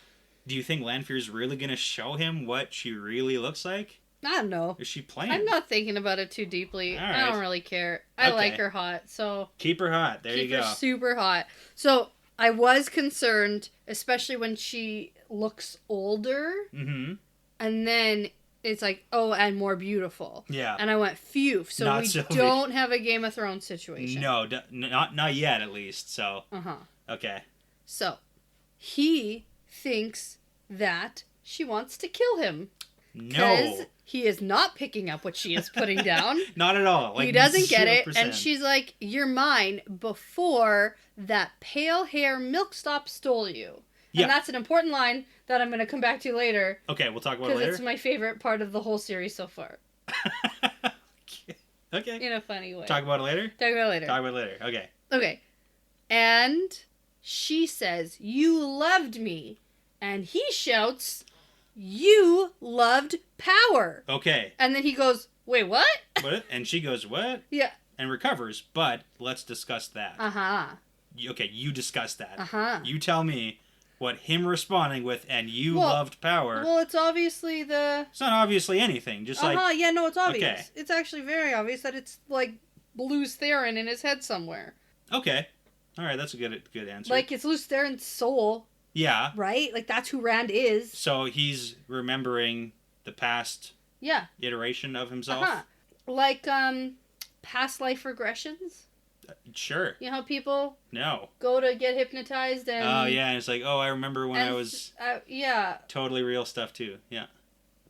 Do you think Lanfear's really going to show him what she really looks like? I don't know. Is she playing? I'm not thinking about it too deeply. All right. I don't really care. I like her hot, so... Keep her hot. There you go. Keep her super hot. So, I was concerned, especially when she looks older, and then it's like, oh, and more beautiful. Yeah. And I went, phew. So not we Sylvie. don't have a Game of Thrones situation. No, not yet, at least, so... Okay. So, he thinks that she wants to kill him. No. Because he is not picking up what she is putting down. Not at all. Like, he doesn't 0%. get it. And she's like, you're mine before that pale hair milkstop stole you. Yeah. And that's an important line that I'm going to come back to later. Okay, we'll talk about it later. Because it's my favorite part of the whole series so far. Okay. In a funny way. Talk about it later? Talk about it later. Okay. Okay. And she says, you loved me. And he shouts, you loved power. Okay. And then he goes, wait, what? What? And she goes, what? Yeah. And recovers, but let's discuss that. Uh-huh. Okay, you discuss that. Uh-huh. You tell me what him responding with, and you loved power. Well, it's obviously It's not obviously anything, just like... yeah, no, it's obvious. Okay. It's actually very obvious that it's, like, Luce Theron in his head somewhere. Okay. Alright, that's a good answer. Like, it's Luce Theron's soul. Yeah. Right? Like, that's who Rand is. So he's remembering the past iteration of himself? Uh-huh. Like, past life regressions? Sure. You know how people no go to get hypnotized and... Oh, yeah, and it's like, I remember when I was... yeah. Totally real stuff, too. Yeah.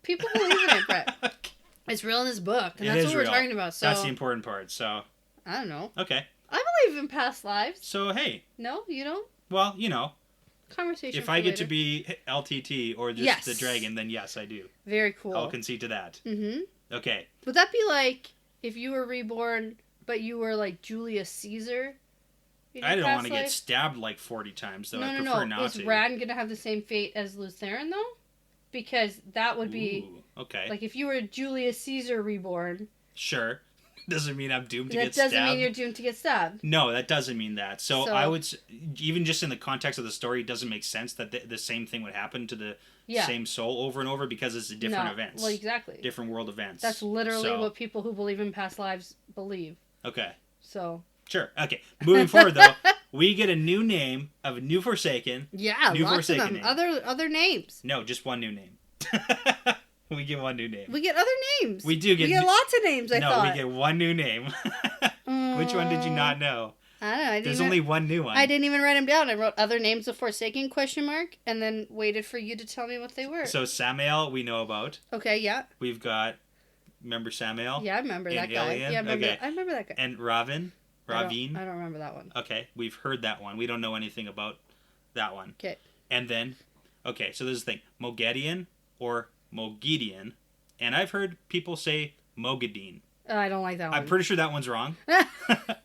People believe in it, Brett. Okay. It's real in this book, and that's what we're talking about, so... That's the important part, so... I don't know. Okay. I believe in past lives. So, hey. No, you don't? Well, Conversation if I get to be LTT or just the dragon, then yes, I do. Very cool. I'll concede to that. Mm-hmm. Okay. Would that be like if you were reborn, but you were like Julius Caesar? I don't want to get stabbed like 40 times, though. I prefer not to. Is Rand going to have the same fate as Luce Theron, though? Because that would be... Ooh, okay. Like, if you were Julius Caesar reborn... Sure. Doesn't mean I'm doomed to get stabbed. That doesn't mean you're doomed to get stabbed. No, that doesn't mean that. So I would... Even just in the context of the story, it doesn't make sense that the same thing would happen to the same soul over and over because it's different events. Well, exactly. Different world events. That's literally what people who believe in past lives believe. Okay. So... Sure. Okay. Moving forward, though, we get a new name of New Forsaken. Yeah, new lots Forsaken of them. Other names. No, just one new name. We get one new name. We get other names. We do get... We get lots of names, I thought. No, we get one new name. Which one did you not know? I don't know. There's only one new one. I didn't even write them down. I wrote other names of Forsaken, ? And then waited for you to tell me what they were. So Samael, we know about. Okay, yeah. We've got... Remember Samael? Yeah, I remember that guy. Alien? Yeah, I remember that guy. And Ravin? Ravine. I don't remember that one. Okay, we've heard that one. We don't know anything about that one. Okay. And then, okay, so this is the thing. Moghedian or Moghedian. And I've heard people say Moghedien. I don't like that one. I'm pretty sure that one's wrong.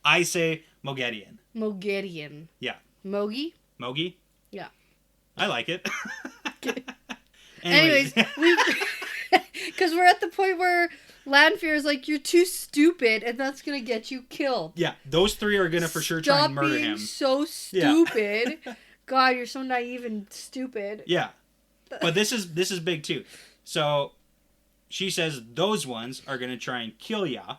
I say Moghedian. Moghedian. Yeah. Mogi? Mogi? Yeah. I like it. Anyways, because we're at the point where Lanfear is like, you're too stupid, and that's going to get you killed. Yeah, those three are going to for sure try and murder him. Stop being so stupid. Yeah. God, you're so naive and stupid. Yeah. But this is big too. So she says those ones are going to try and kill ya.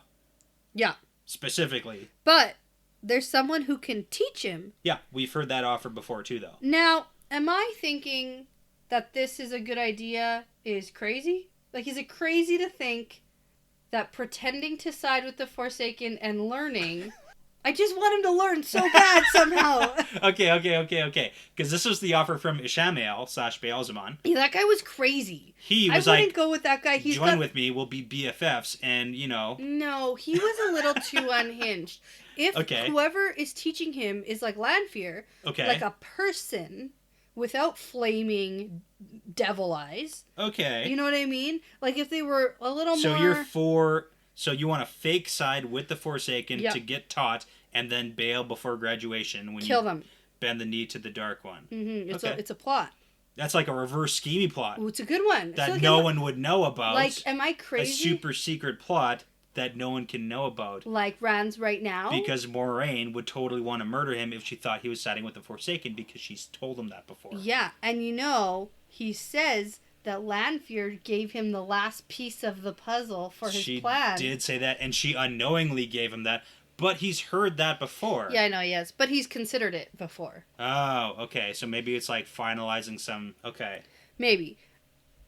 Yeah. Specifically. But there's someone who can teach him. Yeah, we've heard that offer before too, though. Now, am I thinking that this is a good idea is crazy? Like, is it crazy to think that pretending to side with the Forsaken and learning... I just want him to learn so bad somehow. Okay. Because this was the offer from Ishamael / Beelzebub. Yeah, that guy was crazy. He was I wouldn't go with that guy. Join with me, we'll be BFFs, and, you know... No, he was a little too unhinged. If whoever is teaching him is like Lanfear, like a person without flaming devil eyes. Okay. You know what I mean? Like if they were a little more... So you're for... So you want a fake side with the Forsaken to get taught and then bail before graduation when kill them. Bend the knee to the Dark One. Mm-hmm. It's a plot. That's like a reverse schemey plot. Ooh, it's a good one. That no one would know about. Like, am I crazy? A super secret plot that no one can know about. Like Rand's right now? Because Moiraine would totally want to murder him if she thought he was siding with the Forsaken because she's told him that before. Yeah, and you know, he says... that Lanfear gave him the last piece of the puzzle for his plan. She did say that, and she unknowingly gave him that, but he's heard that before. Yeah, I know, yes, but he's considered it before. Oh, okay, so maybe it's like finalizing some... Okay. Maybe.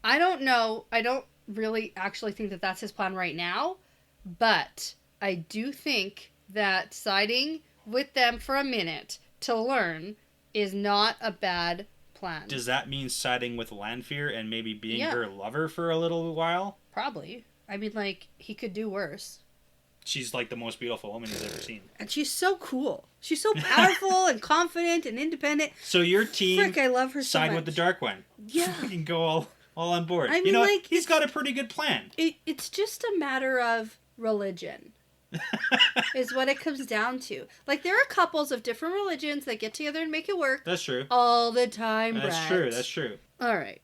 I don't know. I don't really actually think that that's his plan right now, but I do think that siding with them for a minute to learn is not a bad plan. Does that mean siding with Lanfear and maybe being her lover for a little while? Probably. I mean, like, he could do worse. She's like the most beautiful woman he's ever seen. And she's so cool. She's so powerful and confident and independent. So your team I love her so side much. with the Dark One. Yeah. We can go all on board. I mean, like, he's got a pretty good plan. It's just a matter of religion. Is what it comes down to. Like, there are couples of different religions that get together and make it work. That's true. All the time, That's Brett. That's true. All right.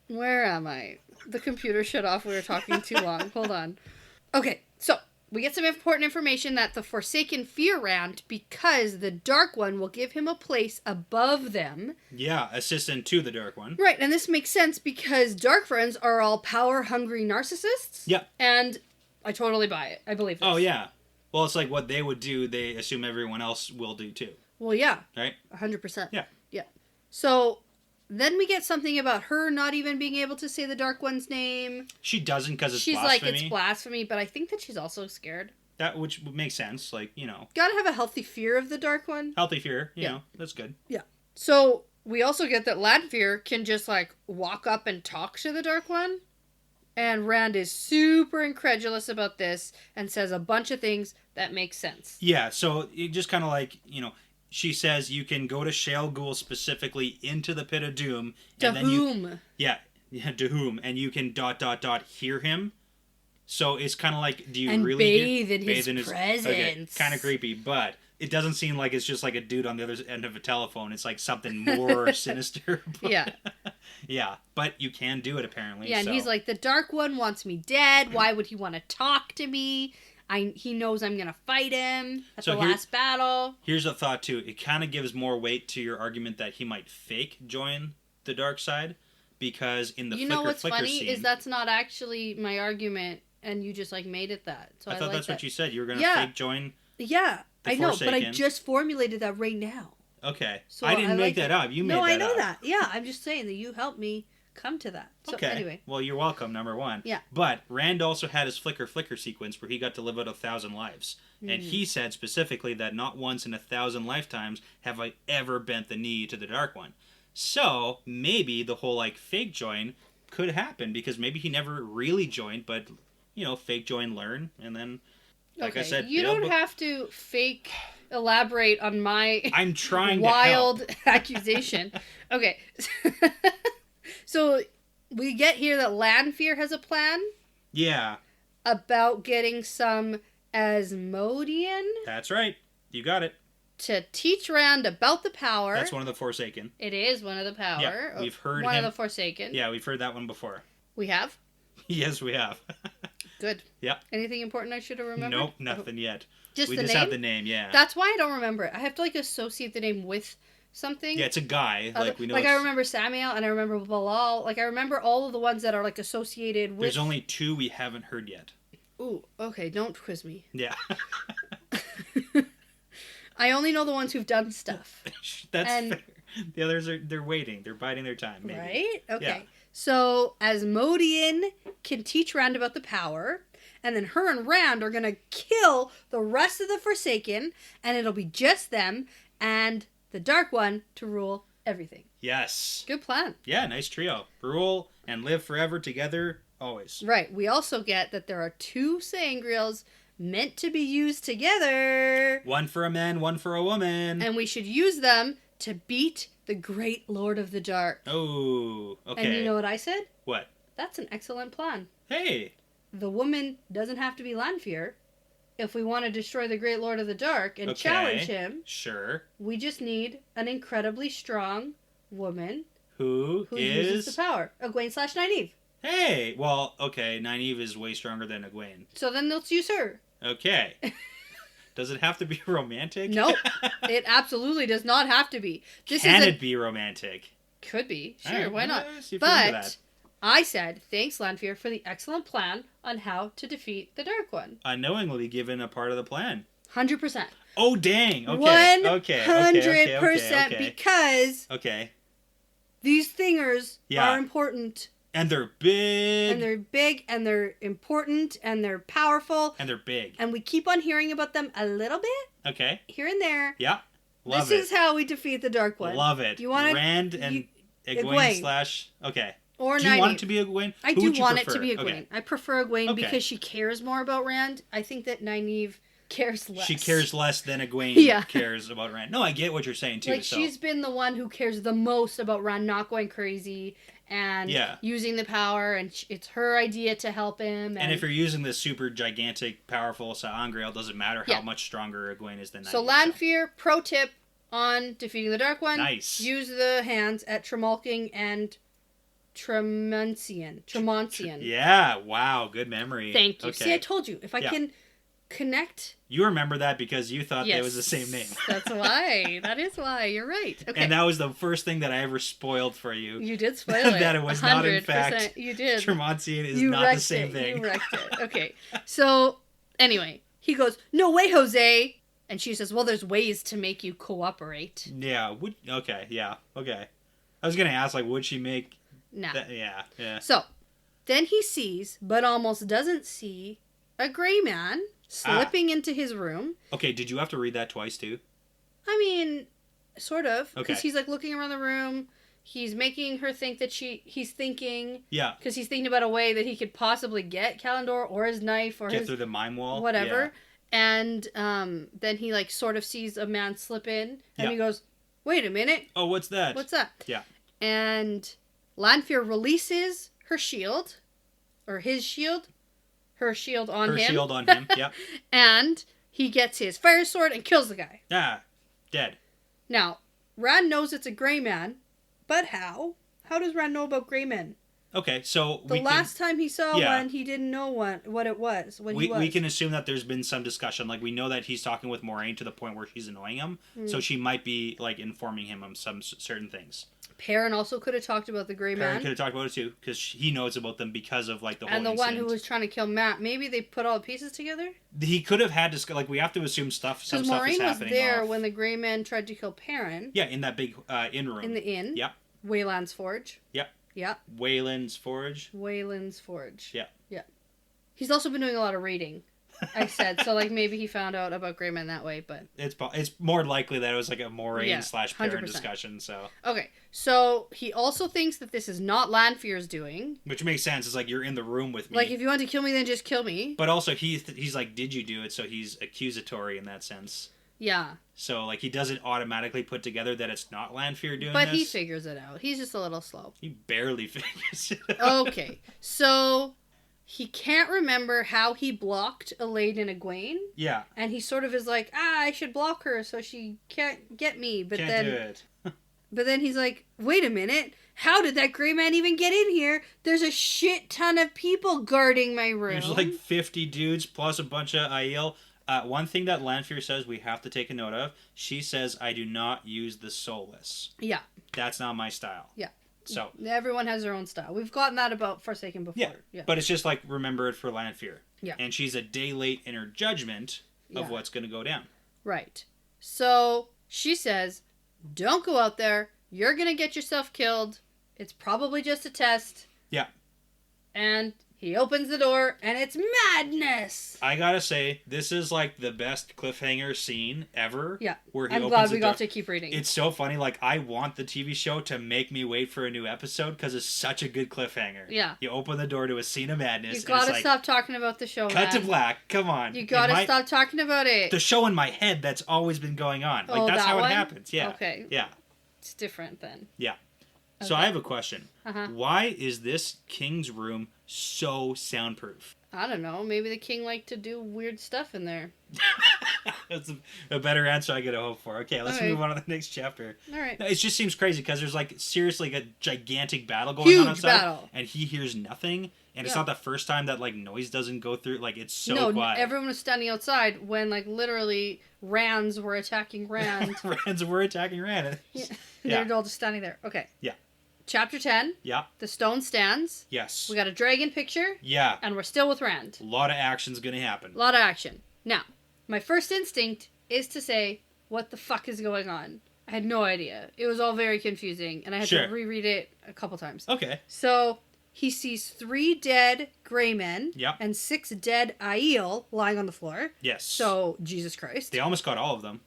Where am I? The computer shut off. We were talking too long. Hold on. Okay, so we get some important information that the Forsaken fear Rand because the Dark One will give him a place above them. Yeah, assistant to the Dark One. Right, and this makes sense because Dark Friends are all power-hungry narcissists. Yep. And I totally buy it. I believe this. Oh, yeah. Well, it's like what they would do, they assume everyone else will do too. Well, yeah. Right? 100%. Yeah. Yeah. So, then we get something about her not even being able to say the Dark One's name. She doesn't because it's blasphemy. She's like, it's blasphemy, but I think that she's also scared. That, which would make sense, like, you know. Gotta have a healthy fear of the Dark One. Healthy fear, you know, that's good. Yeah. So, we also get that Lanfear can just, like, walk up and talk to the Dark One. And Rand is super incredulous about this and says a bunch of things that make sense. Yeah, so it just kind of like, you know, she says you can go to Shale Ghul specifically into the Pit of Doom. To whom? Yeah, to whom. And you can ... hear him. So it's kind of like, do you and really... bathe in his presence. Okay, kind of creepy, but it doesn't seem like it's just like a dude on the other end of a telephone. It's like something more sinister. But, yeah. Yeah, but you can do it apparently. Yeah, and he's like, the Dark One wants me dead. Why would he want to talk to me? He knows I'm going to fight him at the last battle. Here's a thought, too. It kind of gives more weight to your argument that he might fake join the dark side. Because in the flicker what's funny scene, is that's not actually my argument, and you just, like, made it that. So I thought like that's that. what you said. You were going to fake join Yeah, I know, Forsaken. but I just formulated that right now. Okay. So I didn't make that up. You made that up. No, I know that. Yeah, I'm just saying that you helped me come to that. So, okay. Anyway. Well, you're welcome, number one. Yeah. But Rand also had his flicker sequence where he got to live out 1,000 lives. And he said specifically that not once in 1,000 lifetimes have I ever bent the knee to the Dark One. So, maybe the whole, like, fake join could happen because maybe he never really joined, but, you know, fake join, learn, and then Like I said, you don't have to fake elaborate on my I'm trying wild to help. accusation. Okay. So we get here that Lanfear has a plan. Yeah. About getting some Asmodean. That's right. You got it. To teach Rand about the power. That's one of the Forsaken. It is one of the power. Yeah, we've heard one him. of the Forsaken. Yeah, we've heard that one before. We have? Yes, we have. Good. Yep. Anything important I should have remembered? Nope, nothing yet. We The just name? have the name, yeah. That's why I don't remember it. I have to associate the name with something. Yeah, it's a guy. We know. I remember Samuel and I remember Bilal. I remember all of the ones that are associated with. There's only 2 we haven't heard yet. Ooh, okay. Don't quiz me. Yeah. I only know the ones who've done stuff. That's fair. The others they're waiting. They're biding their time. Maybe. Right? Okay. Yeah. So Asmodean can teach Rand about the power, and then her and Rand are gonna kill the rest of the Forsaken, and it'll be just them and the Dark One to rule everything. Yes. Good plan. Yeah, nice trio. Rule and live forever together, always. Right. We also get that there are 2 Sangreals meant to be used together. One for a man, one for a woman. And we should use them to beat the Great Lord of the Dark. Oh, okay. And you know what I said? What? That's an excellent plan. Hey. The woman doesn't have to be Lanfear. If we want to destroy the Great Lord of the Dark and challenge him, sure. We just need an incredibly strong woman who uses the power. Egwene/Nynaeve. Hey, well, okay, Nynaeve is way stronger than Egwene. So then let's use her. Okay. Does it have to be romantic? Nope. It absolutely does not have to be. Can it be romantic? Could be. Sure, right, why not? But I said, thanks, Lanfear, for the excellent plan on how to defeat the Dark One. Unknowingly given a part of the plan. 100%. Oh, dang. Okay. 100% because these thingers are important. And they're big. And they're big, and they're important, and they're powerful. And they're big. And we keep on hearing about them a little bit. Okay. Here and there. Yeah. Love this is how we defeat the Dark One. Love it. You want Rand and Egwene / Okay. Or do you want it to be Egwene? I do want it to be Egwene. Okay. I prefer Egwene because she cares more about Rand. I think that Nynaeve cares less. She cares less than Egwene cares about Rand. No, I get what you're saying too. She's been the one who cares the most about Rand not going crazy and using the power, and it's her idea to help him. And if you're using this super gigantic, powerful Sangreal, it doesn't matter how much stronger Egwene is than Nynaeve. So Lanfear, pro tip on defeating the Dark One. Nice. Use the hands at Tremalking and Tremoncian. Yeah, wow, good memory. Thank you. See, I told you. If I can connect... You remember that because you thought it was the same name. That's why. That is why. You're right. Okay. And that was the first thing that I ever spoiled for you. You did spoil it. That it was not, in fact, you did. Tremoncian is not the same thing. You wrecked it. Okay. So, anyway, he goes, "No way, Jose." And she says, "Well, there's ways to make you cooperate." Yeah. Okay. I was going to ask, would she make... No. Yeah. So, then he sees, but almost doesn't see, a gray man slipping into his room. Okay, did you have to read that twice, too? I mean, sort of. Okay. Because he's, looking around the room. He's making her think that he's thinking. Yeah. Because he's thinking about a way that he could possibly get Kalendor or his knife or get through the mime wall. Whatever. Yeah. And then he, sort of sees a man slip in. And he goes, "Wait a minute. Oh, what's that?" Yeah. And Lanfear releases her shield. Or his shield. Her shield on him. Her shield on him, yeah. And he gets his fire sword and kills the guy. Ah, dead. Now, Rand knows it's a gray man, but how? How does Rand know about gray men? Okay, so the last time he saw one, he didn't know what it was. We can assume that there's been some discussion. We know that he's talking with Moiraine to the point where she's annoying him, so she might be informing him of some certain things. Perrin also could have talked about the gray man. Perrin could have talked about it too, because he knows about them because of the whole and the incident. One who was trying to kill Matt. Maybe they put all the pieces together. He could have had to we have to assume some stuff is happening. Because Moiraine was there when the gray man tried to kill Perrin. Yeah, in that big inn room. In the inn. Yep. Wayland's Forge. Yep. Yep. Wayland's Forge. Wayland's Forge. Yeah. Yeah. He's also been doing a lot of reading. I said. So, like, maybe he found out about gray men that way, but... It's more likely that it was like a Moraine / parent 100%. discussion, so... Okay, so he also thinks that this is not Lanfear's doing. Which makes sense. It's like, you're in the room with me. Like, if you want to kill me, then just kill me. But also, he's like, did you do it? So he's accusatory in that sense. Yeah. So, like, he doesn't automatically put together that it's not Lanfear doing but this. He figures it out. He's just a little slow. He barely figures it out. Okay, so... He can't remember how he blocked Elaine and Egwene. Yeah. And he sort of is like, I should block her so she can't get me. But Can't do it. But then he's like, wait a minute. How did that gray man even get in here? There's a shit ton of people guarding my room. There's like 50 dudes plus a bunch of Aiel. One thing that Lanfear says we have to take a note of, she says, I do not use the soulless. Yeah. That's not my style. Yeah. So everyone has their own style. We've gotten that about Forsaken before. Yeah. But it's just like, remember it for Lanfear. Yeah. And she's a day late in her judgment of what's going to go down. Right. So she says, don't go out there. You're going to get yourself killed. It's probably just a test. Yeah. And he opens the door, and it's madness. I gotta say, this is like the best cliffhanger scene ever. Yeah. Where he I'm opens glad the we door. got to keep reading. It's so funny. Like, I want the TV show to make me wait for a new episode because it's such a good cliffhanger. Yeah. You open the door to a scene of madness. You gotta stop talking about the show, Cut to black. Come on. You gotta stop talking about it. The show in my head that's always been going on. Like, that's how it happens. Yeah. Okay. Yeah. It's different then. Yeah. Okay. So I have a question. Uh-huh. Why is this king's room so soundproof? I don't know. Maybe the king liked to do weird stuff in there. That's a better answer I could hope for. Okay, let's move on to the next chapter. All right. It just seems crazy because there's like seriously like a gigantic battle going on outside. Battle. And he hears nothing. And it's not the first time that like noise doesn't go through. Like, it's so quiet. No, everyone was standing outside when like literally Rands were attacking Rand. Rands were attacking Rand. Yeah. They're all just standing there. Okay. Yeah. Chapter 10. Yeah. The stone stands. Yes. We got a dragon picture. Yeah. And we're still with Rand. A lot of action's gonna happen. A lot of action. Now, my first instinct is to say, what the fuck is going on? I had no idea. It was all very confusing, and I had to reread it a couple times. Okay. So, he sees 3 dead gray men Yep. and 6 dead Aiel lying on the floor. Yes. So, Jesus Christ. They almost got all of them.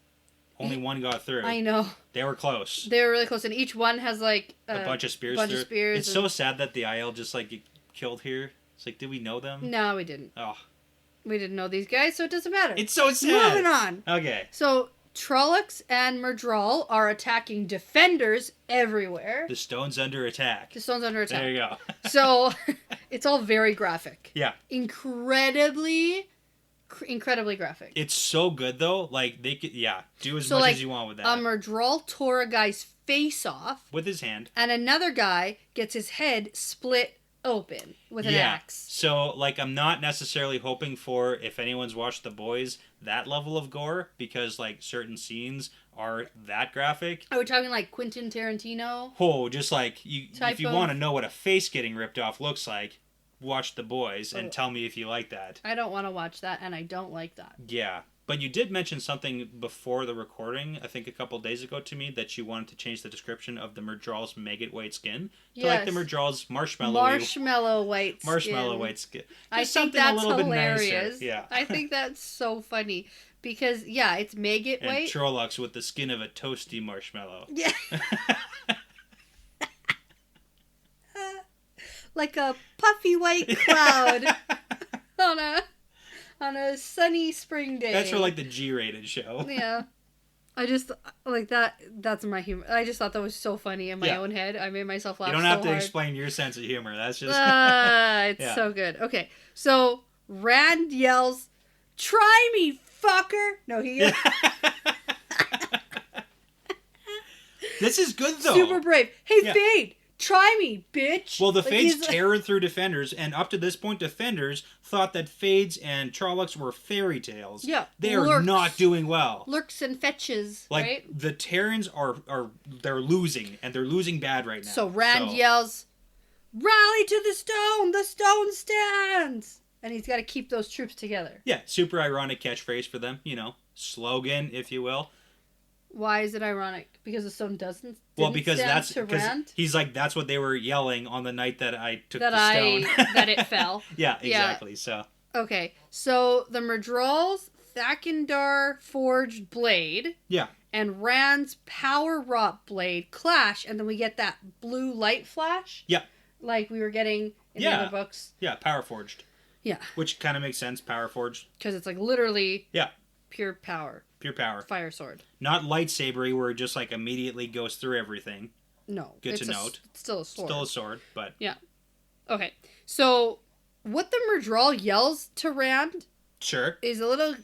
Only one got through. I know. They were close. They were really close, and each one has like a bunch of spears. It's so sad that the Aiel just like get killed here. It's like, did we know them? No, we didn't. Oh. We didn't know these guys, so it doesn't matter. It's so sad. Moving on. Okay. So, Trollocs and Murdral are attacking defenders everywhere. The stone's under attack. The stone's under attack. There you go. So, it's all very graphic. Yeah. Incredibly graphic. It's so good though. Like, they could, do as much as you want with that. Murdral tore a guy's face off with his hand, and another guy gets his head split open with an axe. So, like, I'm not necessarily hoping for, if anyone's watched The Boys, that level of gore, because like certain scenes are that graphic. Are we talking like Quentin Tarantino? Oh, just like if you want to know what a face getting ripped off looks like, watch The Boys and tell me if you like that. I don't want to watch that, and I don't like that. Yeah. But you did mention something before the recording, I think a couple days ago to me, that you wanted to change the description of the Murdrall's maggot white skin to like the Murdrall's marshmallow white skin. I think that's hilarious. Yeah. I think that's so funny. Because, it's maggot white. And Trollocs with the skin of a toasty marshmallow. Yeah. Like a puffy white cloud on a sunny spring day. That's for like the G-rated show. Yeah. I just like that. That's my humor. I just thought that was so funny in my own head. I made myself laugh. You don't have to explain your sense of humor. That's just it's so good. Okay, so Rand yells, "Try me, fucker!" No, he. This is good though. Super brave. Hey, Fade. Try me, bitch! Well, the Fades tearing through defenders, and up to this point, defenders thought that Fades and Trollocs were fairy tales. Yeah, they are not doing well. Lurks and fetches, like, right? The Terrans they're losing, and they're losing bad right now. So Rand yells, "Rally to the stone! The stone stands!" And he's got to keep those troops together. Yeah, super ironic catchphrase for them, slogan, if you will. Why is it ironic? Because the stone doesn't. Well, because he's like, that's what they were yelling on the night that I took the stone. That it fell. Yeah, exactly. Yeah. So Okay, so the Murdrol's Thakindar forged blade Yeah. and Rand's power wrought blade clash, and then we get that blue light flash. Yeah. Like we were getting in the other books. Yeah, power forged. Yeah. Which kind of makes sense, power forged. Because it's like literally Yeah. pure power. Pure power. Fire sword. Not lightsabery where it just like immediately goes through everything. No. Good to note. It's still a sword. Still a sword, but... Yeah. Okay. So, what the Murdrol yells to Rand... Sure. ...is a little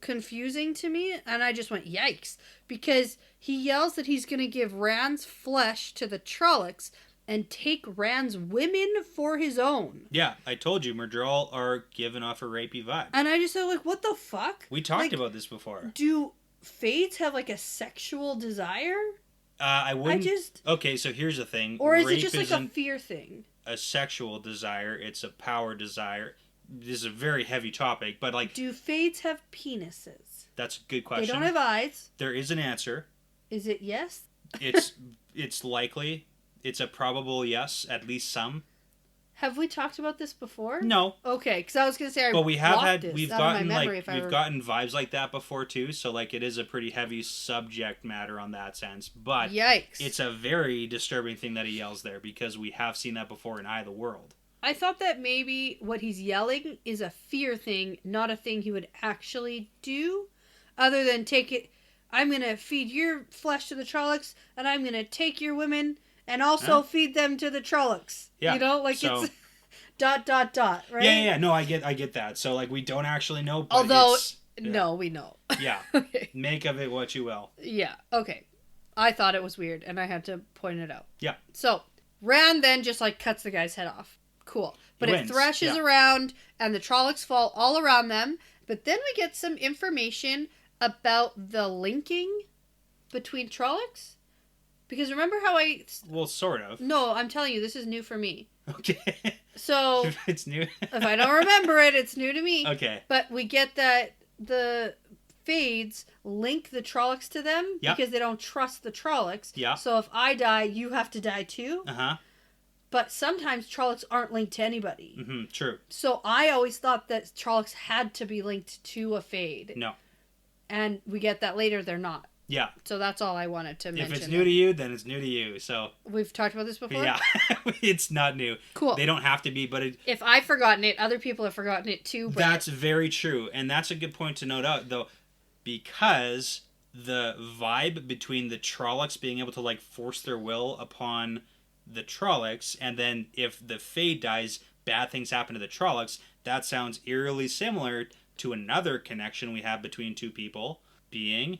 confusing to me, and I just went, yikes. Because he yells that he's going to give Rand's flesh to the Trollocs and take Rand's women for his own. Yeah, I told you, Murdrol are giving off a rapey vibe. And I just said, like, what the fuck? We talked about this before. Do Fades have, like, a sexual desire? I wouldn't... just... Okay, so here's the thing. Or is Rape it just, like, a fear thing? A sexual desire. It's a power desire. This is a very heavy topic, but, like... Do Fades have penises? That's a good question. They don't have eyes. There is an answer. Is it yes? It's likely. It's a probable yes, at least some. Have we talked about this before? No. Okay, because I was gonna say, but we have had we've gotten vibes like that before too. So like it is a pretty heavy subject matter on that sense. But yikes, it's a very disturbing thing that he yells there because we have seen that before in Eye of the World. I thought that maybe what he's yelling is a fear thing, not a thing he would actually do, other than take it. I'm gonna feed your flesh to the Trollocs, and I'm gonna take your women. And also feed them to the Trollocs. Yeah. You know, like so, it's ... right? Yeah. No, I get that. So, like, we don't actually know. But although, no, we know. Yeah. Okay. Make of it what you will. Yeah. Okay. I thought it was weird, and I had to point it out. Yeah. So, Rand then just, like, cuts the guy's head off. Cool. But it thrashes around, and the Trollocs fall all around them. But then we get some information about the linking between Trollocs. Because remember how I... Well, sort of. No, I'm telling you, this is new for me. Okay. So... If it's new. If I don't remember it, it's new to me. Okay. But we get that the Fades link the Trollocs to them because they don't trust the Trollocs. Yeah. So if I die, you have to die too. Uh-huh. But sometimes Trollocs aren't linked to anybody. Mm-hmm, true. So I always thought that Trollocs had to be linked to a Fade. No. And we get that later, they're not. Yeah. So that's all I wanted to mention. If it's new to you, then it's new to you. So we've talked about this before? Yeah. It's not new. Cool. They don't have to be, but if I've forgotten it, other people have forgotten it too. But... That's very true. And that's a good point to note out, though, because the vibe between the Trollocs being able to, like, force their will upon the Trollocs, and then if the Fade dies, bad things happen to the Trollocs, that sounds eerily similar to another connection we have between two people, being...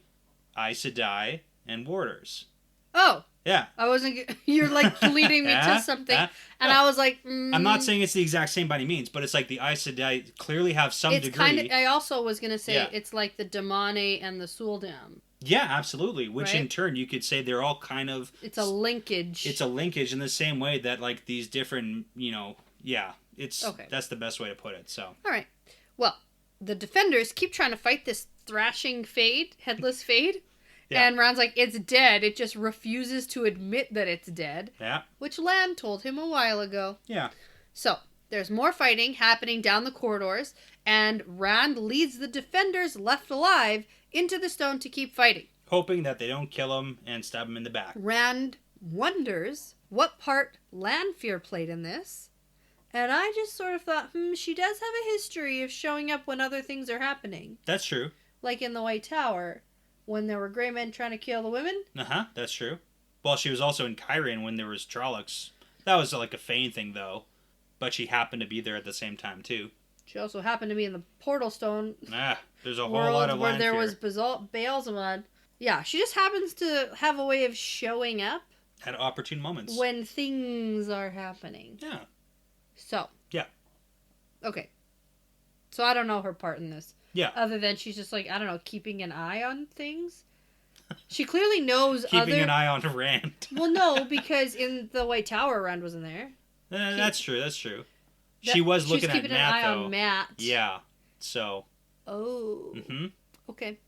Aes Sedai and Warders. Oh. Yeah. I wasn't... You're, like, leading me to something. And I was like... I'm not saying it's the exact same by any means, but it's like the Aes Sedai clearly have some degree... Kind of... I also was going to say it's like the Damane and the Suldam. Yeah, absolutely. Which right? in turn, you could say they're all kind of... It's a linkage. It's a linkage in the same way that, like, these different, you know... Yeah. It's... Okay. That's the best way to put it, so... All right. Well, the defenders keep trying to fight this thrashing Fade, headless Fade. Yeah. And Rand's like, it's dead. It just refuses to admit that it's dead. Yeah. Which Lan told him a while ago. Yeah. So, there's more fighting happening down the corridors, and Rand leads the defenders left alive into the stone to keep fighting. Hoping that they don't kill him and stab him in the back. Rand wonders what part Lanfear played in this. And I just sort of thought, she does have a history of showing up when other things are happening. That's true. Like in the White Tower. When there were Grey Men trying to kill the women? Uh-huh, that's true. Well, she was also in Kyrian when there was Trollocs. That was like a Fane thing, though. But she happened to be there at the same time, too. She also happened to be in the Portal Stone there's a whole lot of where Lanfear. there was Baalzamad. Yeah, she just happens to have a way of showing up. At opportune moments. When things are happening. Yeah. So. Yeah. Okay. So I don't know her part in this. Yeah. Other than she's just like, I don't know, keeping an eye on things. She clearly knows keeping an eye on Rand. Well, no, because in the White Tower, Rand wasn't there. That's true. She was looking at Matt, though. She's keeping an eye on Matt. Yeah. So. Oh. Mm-hmm. Okay.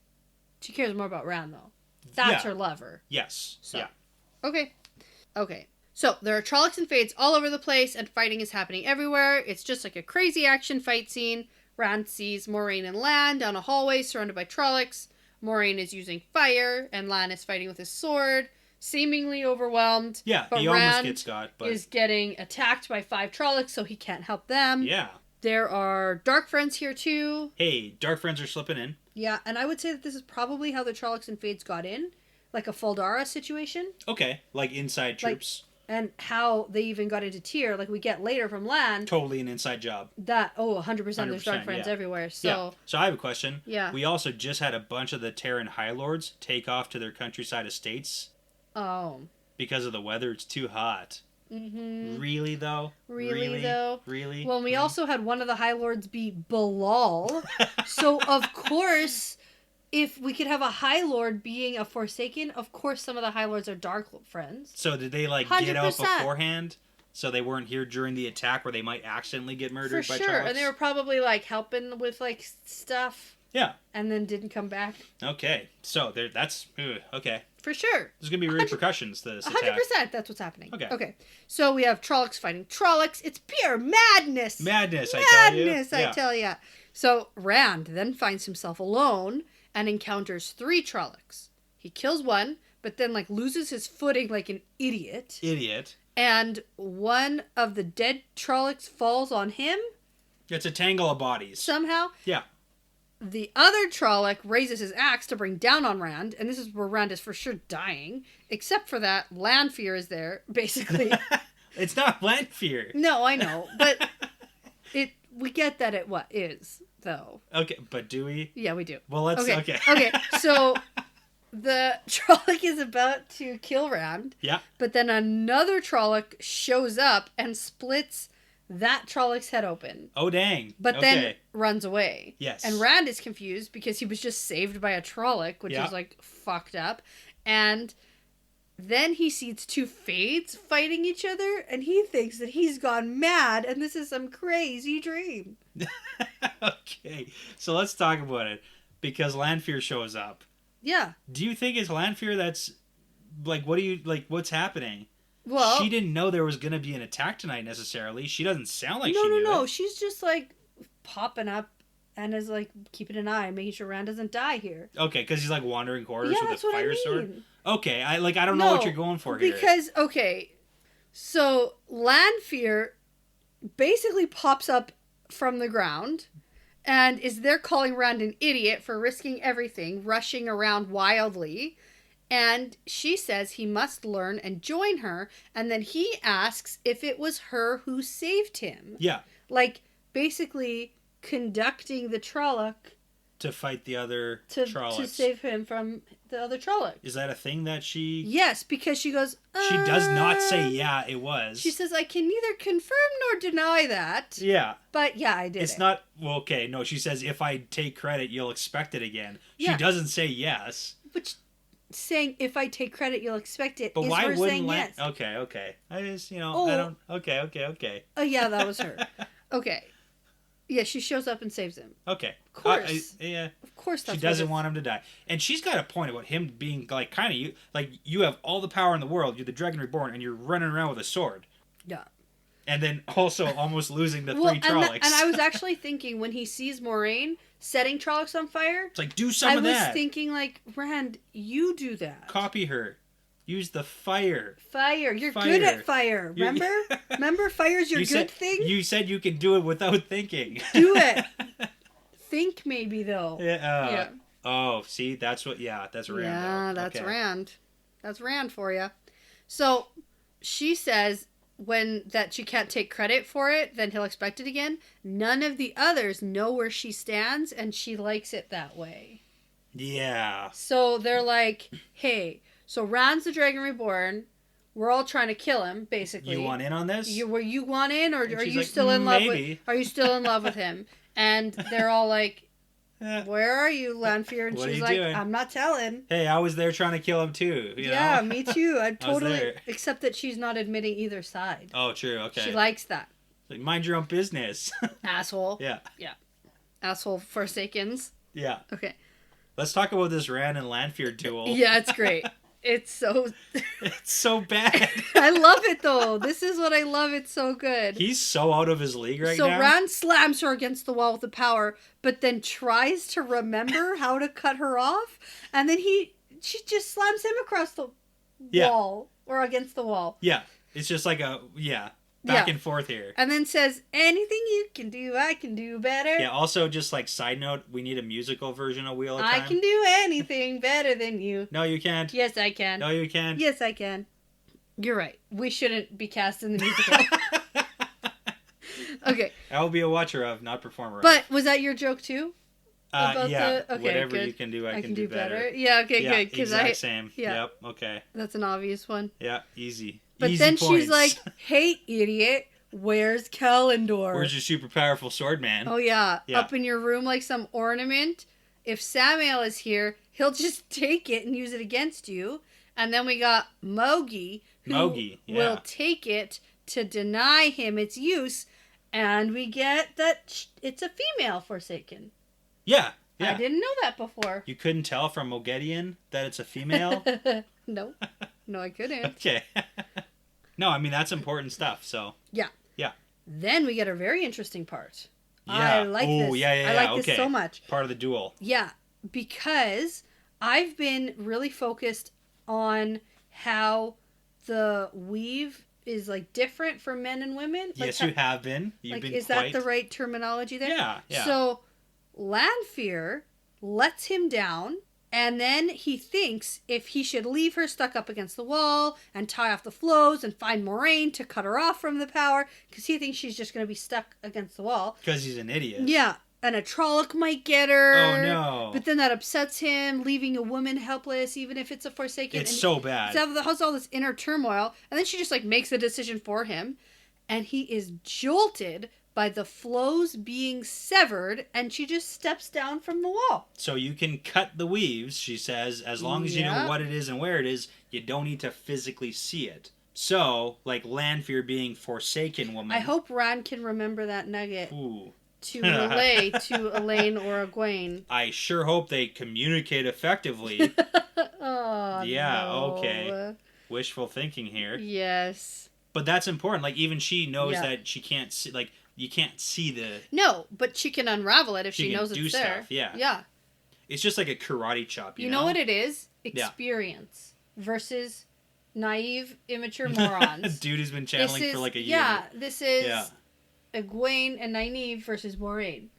She cares more about Rand, though. That's her lover. Yes. So. Yeah. Okay. So, there are Trollocs and Fades all over the place, and fighting is happening everywhere. It's just like a crazy action fight scene. Rand sees Moraine and Lan down a hallway surrounded by Trollocs. Moraine is using fire, and Lan is fighting with his sword, seemingly overwhelmed. Yeah, but he Rand almost gets got, but is getting attacked by 5 Trollocs, so he can't help them. yeah. There are dark friends here too. Hey, dark friends are slipping in. Yeah, and I would say that this is probably how the Trollocs and Fades got in, like a Faldara situation. Okay, like inside troops. And how they even got into Tyr, like we get later from Lan. Totally an inside job. That, 100%, there's dark friends everywhere. So yeah. So I have a question. Yeah. We also just had a bunch of the Terran High Lords take off to their countryside estates. Oh. Because of the weather, it's too hot. Mm-hmm. Really, though? Really? Really? Well, we also had one of the High Lords be Balal. So, of course, if we could have a High Lord being a Forsaken, of course some of the High Lords are dark friends. So did they, like, 100%. get out beforehand? So they weren't here during the attack where they might accidentally get murdered by Trollocs? For sure, and they were probably, like, helping with, like, stuff. Yeah. And then didn't come back. Okay. So, that's... okay. For sure. There's going to be repercussions to this attack. 100%, that's what's happening. Okay. So we have Trollocs fighting Trollocs. It's pure madness. Madness, I tell you. So Rand then finds himself alone and encounters 3 Trollocs. He kills one, but then, like, loses his footing like an idiot. And one of the dead Trollocs falls on him. It's a tangle of bodies. Somehow. Yeah. The other Trolloc raises his axe to bring down on Rand, and this is where Rand is for sure dying. Except for that, Lanfear is there, basically. It's not Lanfear. No, I know, but we get that it is, though. Okay, but do we? Yeah, we do. Well, let's... Okay. Okay, so the Trolloc is about to kill Rand. Yeah. But then another Trolloc shows up and splits that Trolloc's head open. Oh, dang. But then runs away. Yes. And Rand is confused because he was just saved by a Trolloc, which is, like, fucked up. And then he sees 2 Fades fighting each other, and he thinks that he's gone mad, and this is some crazy dream. Okay. So let's talk about it. Because Lanfear shows up. Yeah. Do you think it's Lanfear that's... Like, what's happening? Well, she didn't know there was going to be an attack tonight necessarily. She doesn't sound like she knew. No. She's just, like, popping up and is, like, keeping an eye, making sure Rand doesn't die here. Okay, because he's, like, wandering corridors with a fire sword. Okay, I don't know what you're going for here. Because, so Lanfear basically pops up from the ground and is there calling Rand an idiot for risking everything, rushing around wildly. And she says he must learn and join her. And then he asks if it was her who saved him. Yeah. Like, basically conducting the Trolloc. To fight the other Trollocs. To save him from the other Trolloc. Is that a thing that she... Yes, because she goes... She does not say, yeah, it was. She says, I can neither confirm nor deny that. Yeah. But, yeah, I did It's not... Well, okay, no, she says, if I take credit, you'll expect it again. She doesn't say yes. Which... saying if I take credit you'll expect it, but is why her wouldn't saying yes. Okay. I just, I don't... Okay. Oh, yeah, that was her. Okay. Yeah, she shows up and saves him. Okay. Of course. Yeah. Of course that's she doesn't want him to die. And she's got a point about him being, like, kind of... you have all the power in the world, you're the Dragon Reborn, and you're running around with a sword. Yeah. And then also almost losing the 3 Trollocs. And I was actually thinking, when he sees Moraine setting Trollocs on fire... It's like, do some of that. I was thinking, like, Rand, you do that. Copy her. Use the fire. Fire. You're good at fire. Remember? Remember, fire's your good thing? You said you can do it without thinking. Do it. Think maybe, though. Yeah. Oh, see? That's what... Yeah, that's Rand. Yeah, that's Rand. That's Rand for you. So, she says... that she can't take credit for it, then he'll expect it again. None of the others know where she stands, and she likes it that way. Yeah. So they're like, hey, so Rand's the Dragon Reborn. We're all trying to kill him, basically. You want in on this? You want in, or are you like, still in love maybe. Are you still in love with him? And they're all like, where are you, Lanfear? And she's like, doing? I'm not telling. Hey, I was there trying to kill him too. Yeah, me too. I totally... Except that she's not admitting either side. Oh, true. Okay. She likes that. Like, mind your own business. Asshole. Yeah. Asshole Forsakens. Yeah. Okay. Let's talk about this Rand and Lanfear duel. Yeah, it's great. It's so... It's so bad. I love it, though. This is what I love. It's so good. He's so out of his league right now. So Rand slams her against the wall with the power, but then tries to remember how to cut her off, and then she just slams him across the wall or against the wall. Yeah, it's just like back and forth here. And then says, anything you can do, I can do better. Yeah, also just like side note, we need a musical version of Wheel of Time. I can do anything better than you. No, you can't. Yes, I can. No, you can't. Yes, I can. You're right. We shouldn't be cast in the musical. Okay. I will be a watcher of, not performer of. But was that your joke too? Whatever good. you can do, I can do better. Yeah, okay, good. Exact same. Yeah. Yep, okay. That's an obvious one. Yeah, easy. But easy then points. she's like, hey, idiot, where's Kalendor? Where's your super powerful sword man? Oh, yeah. Up in your room like some ornament. If Samael is here, he'll just take it and use it against you. And then we got Mogi, who will take it to deny him its use. And we get that it's a female Forsaken. Yeah. I didn't know that before. You couldn't tell from Mogedian that it's a female? No, I couldn't. Okay. No, I mean, that's important stuff, so. Yeah. Yeah. Then we get a very interesting part. Yeah. I like this. Yeah. I like this so much. Part of the duel. Yeah, because I've been really focused on how the weave is like different for men and women. Yes, you have been. You've been is that the right terminology there? Yeah. So Lanfear lets him down, and then he thinks if he should leave her stuck up against the wall and tie off the flows and find Moraine to cut her off from the power, because he thinks she's just going to be stuck against the wall. Because he's an idiot. Yeah, and a Trolloc might get her. Oh, no. But then that upsets him, leaving a woman helpless, even if it's a Forsaken. It's so bad. So it has all this inner turmoil, and then she just like makes the decision for him, and he is jolted by the flows being severed, and she just steps down from the wall. So you can cut the weaves, she says, as long as you know what it is and where it is, you don't need to physically see it. So, like Lanfear being Forsaken woman. I hope Rand can remember that nugget to relay to Elaine or Egwene. I sure hope they communicate effectively. Oh, no. Okay. Wishful thinking here. Yes. But that's important. Like, even she knows that she can't see, like, you can't see the... No, but she can unravel it if she knows it's there. Stuff, yeah. Yeah. It's just like a karate chop, you know? You know what it is? Experience versus naive, immature morons. Dude who's been channeling for like a year. Yeah, this is Egwene and Nynaeve versus Moraine.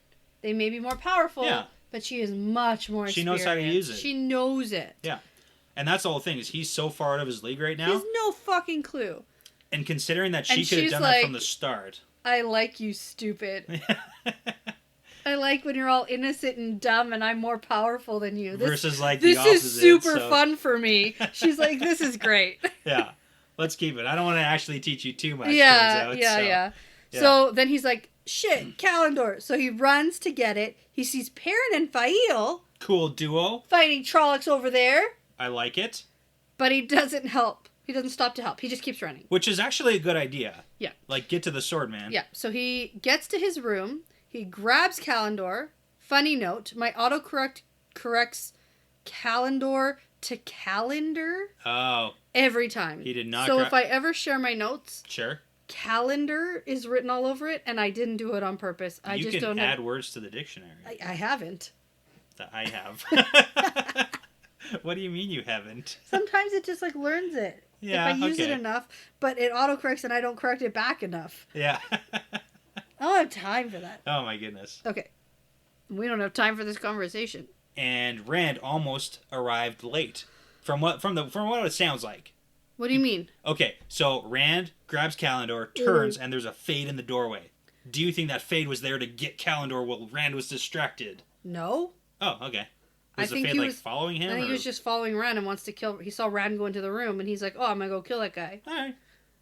They may be more powerful, but she is much more experienced. She knows how to use it. She knows it. Yeah. And that's the whole thing, is he's so far out of his league right now. He has no fucking clue. And considering that she could have done that from the start. I like you, stupid. I like when you're all innocent and dumb and I'm more powerful than you. Versus like the opposite. This is super fun for me. She's like, this is great. Yeah. Let's keep it. I don't want to actually teach you too much. Yeah. So then he's like, shit, Kalendor. So he runs to get it. He sees Perrin and Fael. Cool duo. Fighting Trollocs over there. I like it. But he doesn't help. He doesn't stop to help. He just keeps running. Which is actually a good idea. Yeah. Like, get to the sword, man. Yeah. So he gets to his room. He grabs Kalendor. Funny note, my autocorrect corrects Kalendor to Calendar. Oh. Every time. He did not. So if I ever share my notes. Sure. Calendar is written all over it, and I didn't do it on purpose. You can add words to the dictionary. I haven't. I have. What do you mean you haven't? Sometimes it just like learns it. Yeah, if I use it enough, but it autocorrects and I don't correct it back enough. Yeah. I don't have time for that. Oh my goodness. Okay. We don't have time for this conversation. And Rand almost arrived late. From what it sounds like. What do you mean? Okay, so Rand grabs Kalendor, turns, and there's a fade in the doorway. Do you think that fade was there to get Kalendor while Rand was distracted? No. Oh, okay. I think he was following him? I think he was just following Rand and wants to kill... He saw Rand go into the room, and he's like, oh, I'm going to go kill that guy. All right.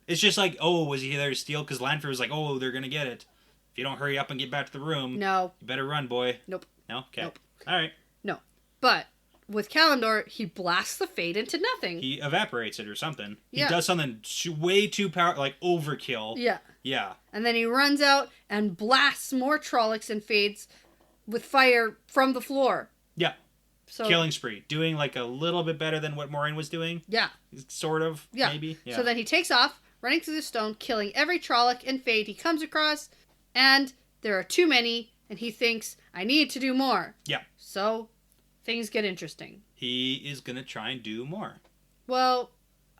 It's just like, oh, was he there to steal? Because Lanfear was like, oh, they're going to get it. If you don't hurry up and get back to the room... No. You better run, boy. Nope. No? Okay. Nope. All right. No. But with Kalendor, he blasts the fade into nothing. He evaporates it or something. Yeah. He does something way too powerful, like overkill. Yeah. Yeah. And then he runs out and blasts more Trollocs and fades with fire from the floor. Yeah. So, killing spree. Doing like a little bit better than what Moraine was doing. Yeah. Sort of, yeah. maybe. Yeah. So then he takes off, running through the stone, killing every Trolloc and Fade he comes across, and there are too many, and he thinks, I need to do more. Yeah. So things get interesting. He is going to try and do more. Well,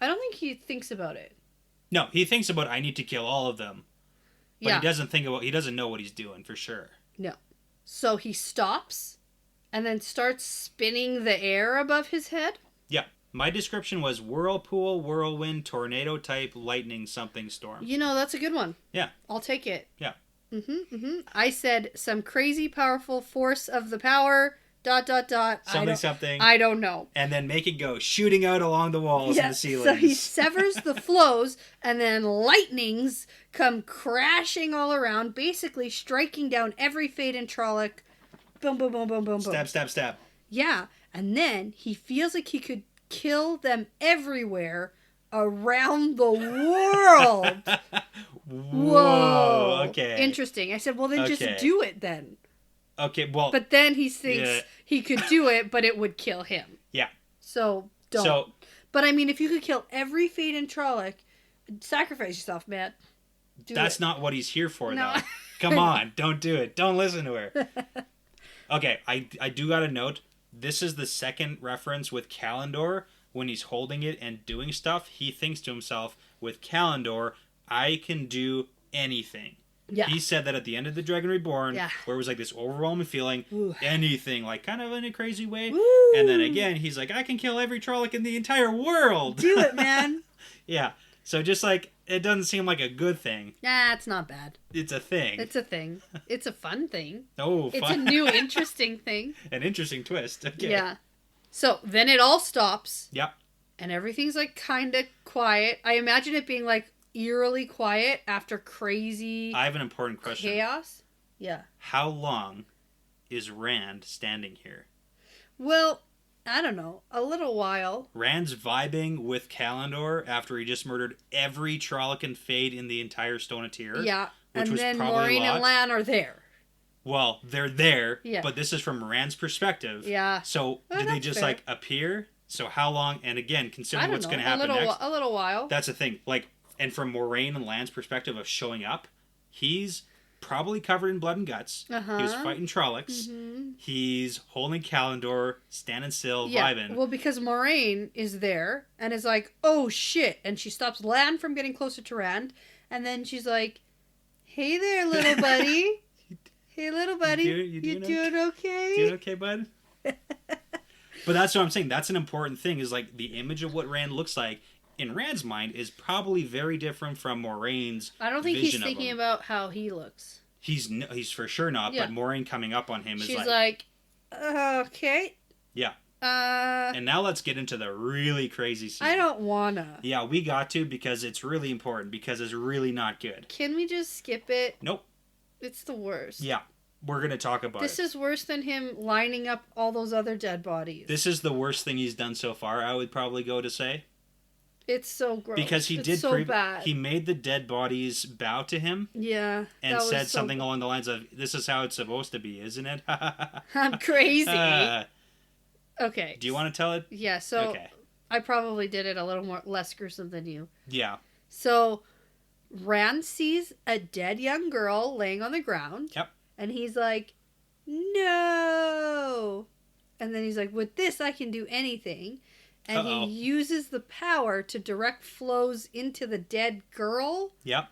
I don't think he thinks about it. No, he thinks about, I need to kill all of them. But he doesn't know what he's doing for sure. No. So he stops and then starts spinning the air above his head. Yeah. My description was whirlpool, whirlwind, tornado type, lightning something storm. You know, that's a good one. Yeah. I'll take it. Yeah. I said some crazy powerful force of the power, ... Something. I don't know. And then make it go shooting out along the walls and the ceilings. So he severs the flows, and then lightnings come crashing all around, basically striking down every Fade and Trolloc. Boom, boom, boom, boom, boom, boom. Stab, stab, stab. Yeah, and then he feels like he could kill them everywhere around the world. Whoa. Okay. Interesting. I said, well, then just do it then. Okay, well... But then he thinks he could do it, but it would kill him. Yeah. So, don't. But, I mean, if you could kill every Fade and Trolloc, sacrifice yourself, man. That's not what he's here for, though. Come on, don't do it. Don't listen to her. Okay, I do got to note, this is the second reference with Kalendor. When he's holding it and doing stuff, he thinks to himself, with Kalendor, I can do anything. Yeah. He said that at the end of The Dragon Reborn, where it was like this overwhelming feeling, anything, like kind of in a crazy way. Woo. And then again, he's like, I can kill every Trolloc in the entire world. Do it, man. Yeah. So just like, it doesn't seem like a good thing. Nah, it's not bad. It's a thing. It's a thing. It's a fun thing. Oh, fun. It's a new, interesting thing. An interesting twist. Okay. Yeah. So then it all stops. Yep. And everything's like kind of quiet. I imagine it being like eerily quiet after crazy I have an important question. Chaos? Yeah. How long is Rand standing here? Well, I don't know. A little while. Rand's vibing with Kalendor after he just murdered every Trolloc and Fade in the entire Stone of Tyr. Yeah. Which and was then probably Moraine and Lan are there. Well, they're there, yeah. But this is from Rand's perspective. Yeah. So did they just like appear? So how long? And again, considering what's going to happen next. A little while. That's the thing. Like, and from Moraine and Lan's perspective of showing up, he's probably covered in blood and guts. Uh-huh. He was fighting Trollocs. Mm-hmm. He's holding Kalendor, standing still, vibing. Well, because Moraine is there and is like, oh shit. And she stops Lan from getting closer to Rand. And then she's like, hey there, little buddy. Hey, little buddy. You doing okay? Doing okay, bud? But that's what I'm saying. That's an important thing, is like the image of what Rand looks like in Rand's mind is probably very different from Moraine's. I don't think he's thinking about how he looks. He's for sure not, but Moraine coming up on him is she's like, okay. Yeah. And now let's get into the really crazy scene. I don't wanna. Yeah, we got to, because it's really important, because it's really not good. Can we just skip it? Nope. It's the worst. Yeah. We're going to talk about This is worse than him lining up all those other dead bodies. This is the worst thing he's done so far, I would probably go to say. It's so gross. Because he it's so bad. He made the dead bodies bow to him. Yeah. And said something along the lines of, this is how it's supposed to be, isn't it? I'm crazy. Okay. Do you want to tell it? Yeah, so I probably did it a little less gruesome than you. Yeah. So Rand sees a dead young girl laying on the ground. Yep. And he's like, no. And then he's like, with this, I can do anything. And he uses the power to direct flows into the dead girl. Yep.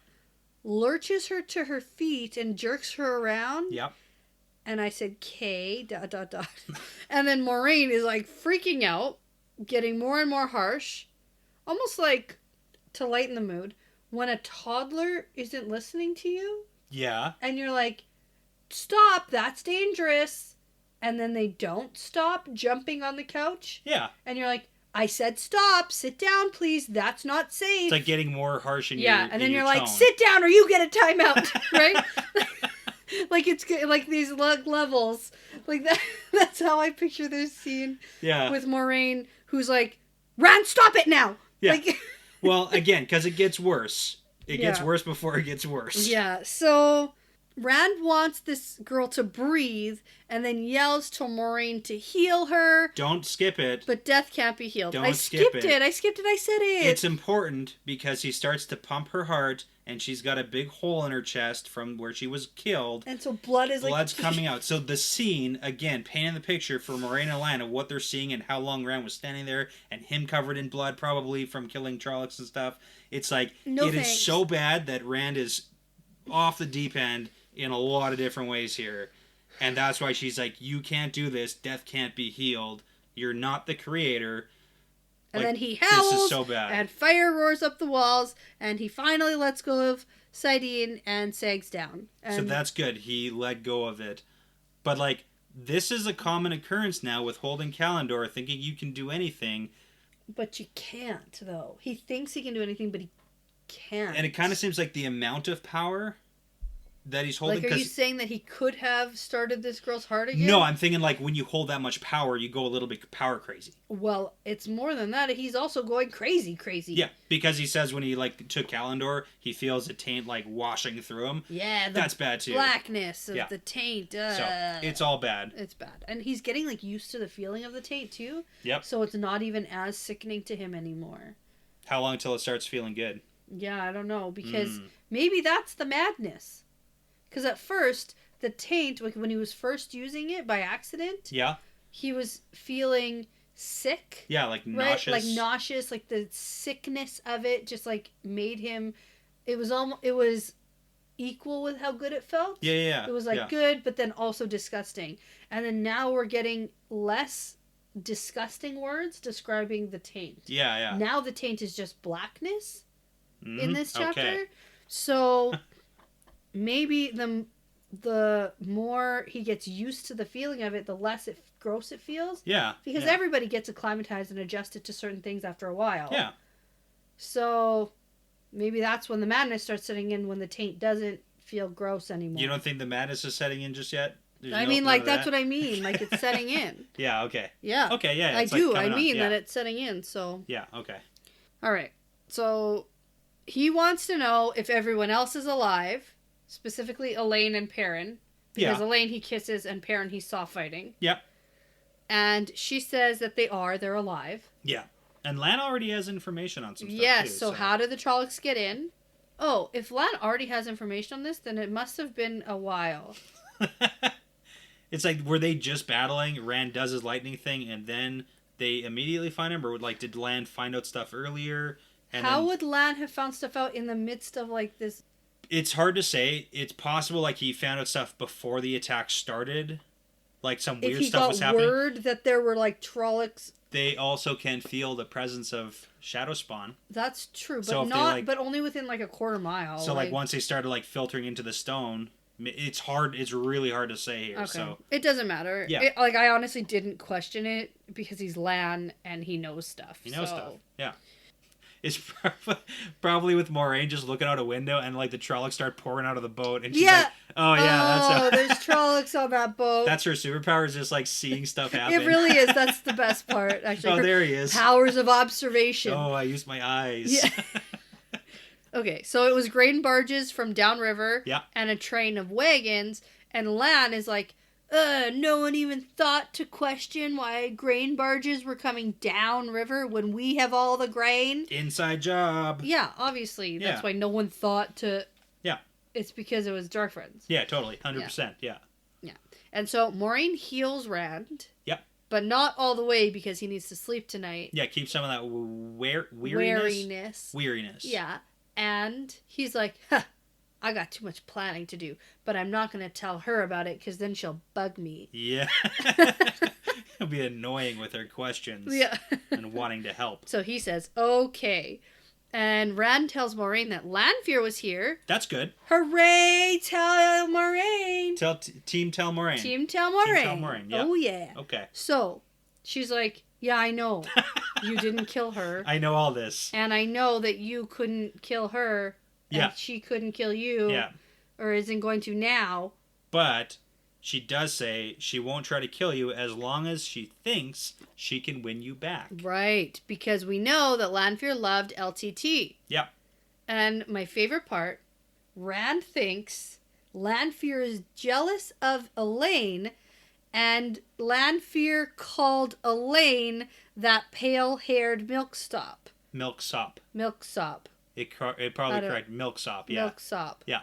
Lurches her to her feet and jerks her around. Yep. And I said, K ... And then Moraine is like freaking out, getting more and more harsh. Almost like, to lighten the mood, when a toddler isn't listening to you. Yeah. And you're like, stop, that's dangerous. And then they don't stop jumping on the couch. Yeah. And you're like, I said stop, sit down, please, that's not safe. It's like getting more harsh in your and then you're tone. like, sit down or you get a timeout, right? Like it's like these levels. Like that's how I picture this scene. Yeah. With Moraine, who's like, Rand, stop it now! Yeah. Like, well, again, because it gets worse. It gets worse before it gets worse. Yeah, so Rand wants this girl to breathe and then yells to Moraine to heal her. Don't skip it. But death can't be healed. Don't I skip skipped it. it. I skipped it. I said it. It's important because he starts to pump her heart and she's got a big hole in her chest from where she was killed. And so blood's coming out. So the scene, again, painting the picture for Moraine and Lan of what they're seeing and how long Rand was standing there and him covered in blood probably from killing Trollocs and stuff. It's like, is so bad that Rand is off the deep end in a lot of different ways here. And that's why she's like, you can't do this. Death can't be healed. You're not the creator. And then he howls, this is so bad. And fire roars up the walls, and he finally lets go of Saidin and sags down. And so that's good. He let go of it. But, like, this is a common occurrence now with holding Kalendor, thinking you can do anything. But you can't, though. He thinks he can do anything, but he can't. And it kind of seems like the amount of power that he's holding. Like, are you saying that he could have started this girl's heart again? No, I'm thinking, like, when you hold that much power, you go a little bit power crazy. Well, it's more than that. He's also going crazy. Yeah, because he says when he, like, took Kalendor, he feels a taint, like, washing through him. Yeah, that's bad, too. Blackness of the taint. So, it's all bad. It's bad. And he's getting, like, used to the feeling of the taint, too. Yep. So it's not even as sickening to him anymore. How long till it starts feeling good? Yeah, I don't know, because maybe that's the madness. Because at first, the taint, like when he was first using it by accident, he was feeling sick. Yeah, like nauseous. Right? Like nauseous, like the sickness of it just like made him. It was equal with how good it felt. Yeah. It was like good, but then also disgusting. And then now we're getting less disgusting words describing the taint. Yeah. Now the taint is just blackness in this chapter. Okay. So maybe the more he gets used to the feeling of it, the less gross it feels. Yeah. Because everybody gets acclimatized and adjusted to certain things after a while. Yeah. So maybe that's when the madness starts setting in, when the taint doesn't feel gross anymore. You don't think the madness is setting in just yet? That's what I mean. Like, it's setting in. Yeah, okay. Yeah. Okay, yeah. I do. I mean that it's setting in, so. Yeah, okay. All right. So he wants to know if everyone else is alive, specifically Elaine and Perrin. Because Elaine he kisses and Perrin he saw fighting. Yep. And she says that they're alive. Yeah. And Lan already has information on some stuff, yes, too. So how did the Trollocs get in? Oh, if Lan already has information on this, then it must have been a while. It's like, were they just battling? Rand does his lightning thing, and then they immediately find him? Or, like, did Lan find out stuff earlier? And how would Lan have found stuff out in the midst of, like, this? It's hard to say. It's possible, like, he found out stuff before the attack started. Like, some weird stuff was happening. If he got word that there were, like, Trollocs. They also can feel the presence of Shadow Spawn. That's true, but so but only within, like, a quarter mile. So, like, once they started, like, filtering into the stone, it's hard. It's really hard to say here. Okay. So it doesn't matter. Yeah. I honestly didn't question it because he's Lan and he knows stuff. He knows stuff. Yeah. It's probably with Moraine just looking out a window and, like, the Trollocs start pouring out of the boat. And she's like, oh, yeah. There's Trollocs on that boat. That's her superpower, is just, like, seeing stuff happen. It really is. That's the best part, actually. Oh, there he is. Powers of observation. Oh, I used my eyes. Yeah. Okay, so it was grain barges from downriver and a train of wagons. And Lan is like, no one even thought to question why grain barges were coming downriver when we have all the grain. Inside job. Yeah, obviously. That's why no one thought to... Yeah. It's because it was Dark Friends. Yeah, totally. 100%. Yeah. And so Moraine heals Rand. Yep. But not all the way because he needs to sleep tonight. Yeah, keep some of that weariness. Yeah. And he's like, I got too much planning to do, but I'm not going to tell her about it because then she'll bug me. Yeah. It'll be annoying with her questions and wanting to help. So he says, okay. And Rand tells Moraine that Lanfear was here. That's good. Hooray! Tell Moraine. Team tell Moraine. Team tell Moraine. Team tell Moraine. Yep. Oh, yeah. Okay. So she's like, yeah, I know. You didn't kill her. I know all this. And I know that you couldn't kill her. And she couldn't kill you. Yeah. Or isn't going to now. But she does say she won't try to kill you as long as she thinks she can win you back. Right. Because we know that Lanfear loved LTT. Yep. And my favorite part, Rand thinks Lanfear is jealous of Elaine, and Lanfear called Elaine that pale-haired milksop. Milksop. Milksop. It probably correct. Milksop, yeah. Milksop. Yeah.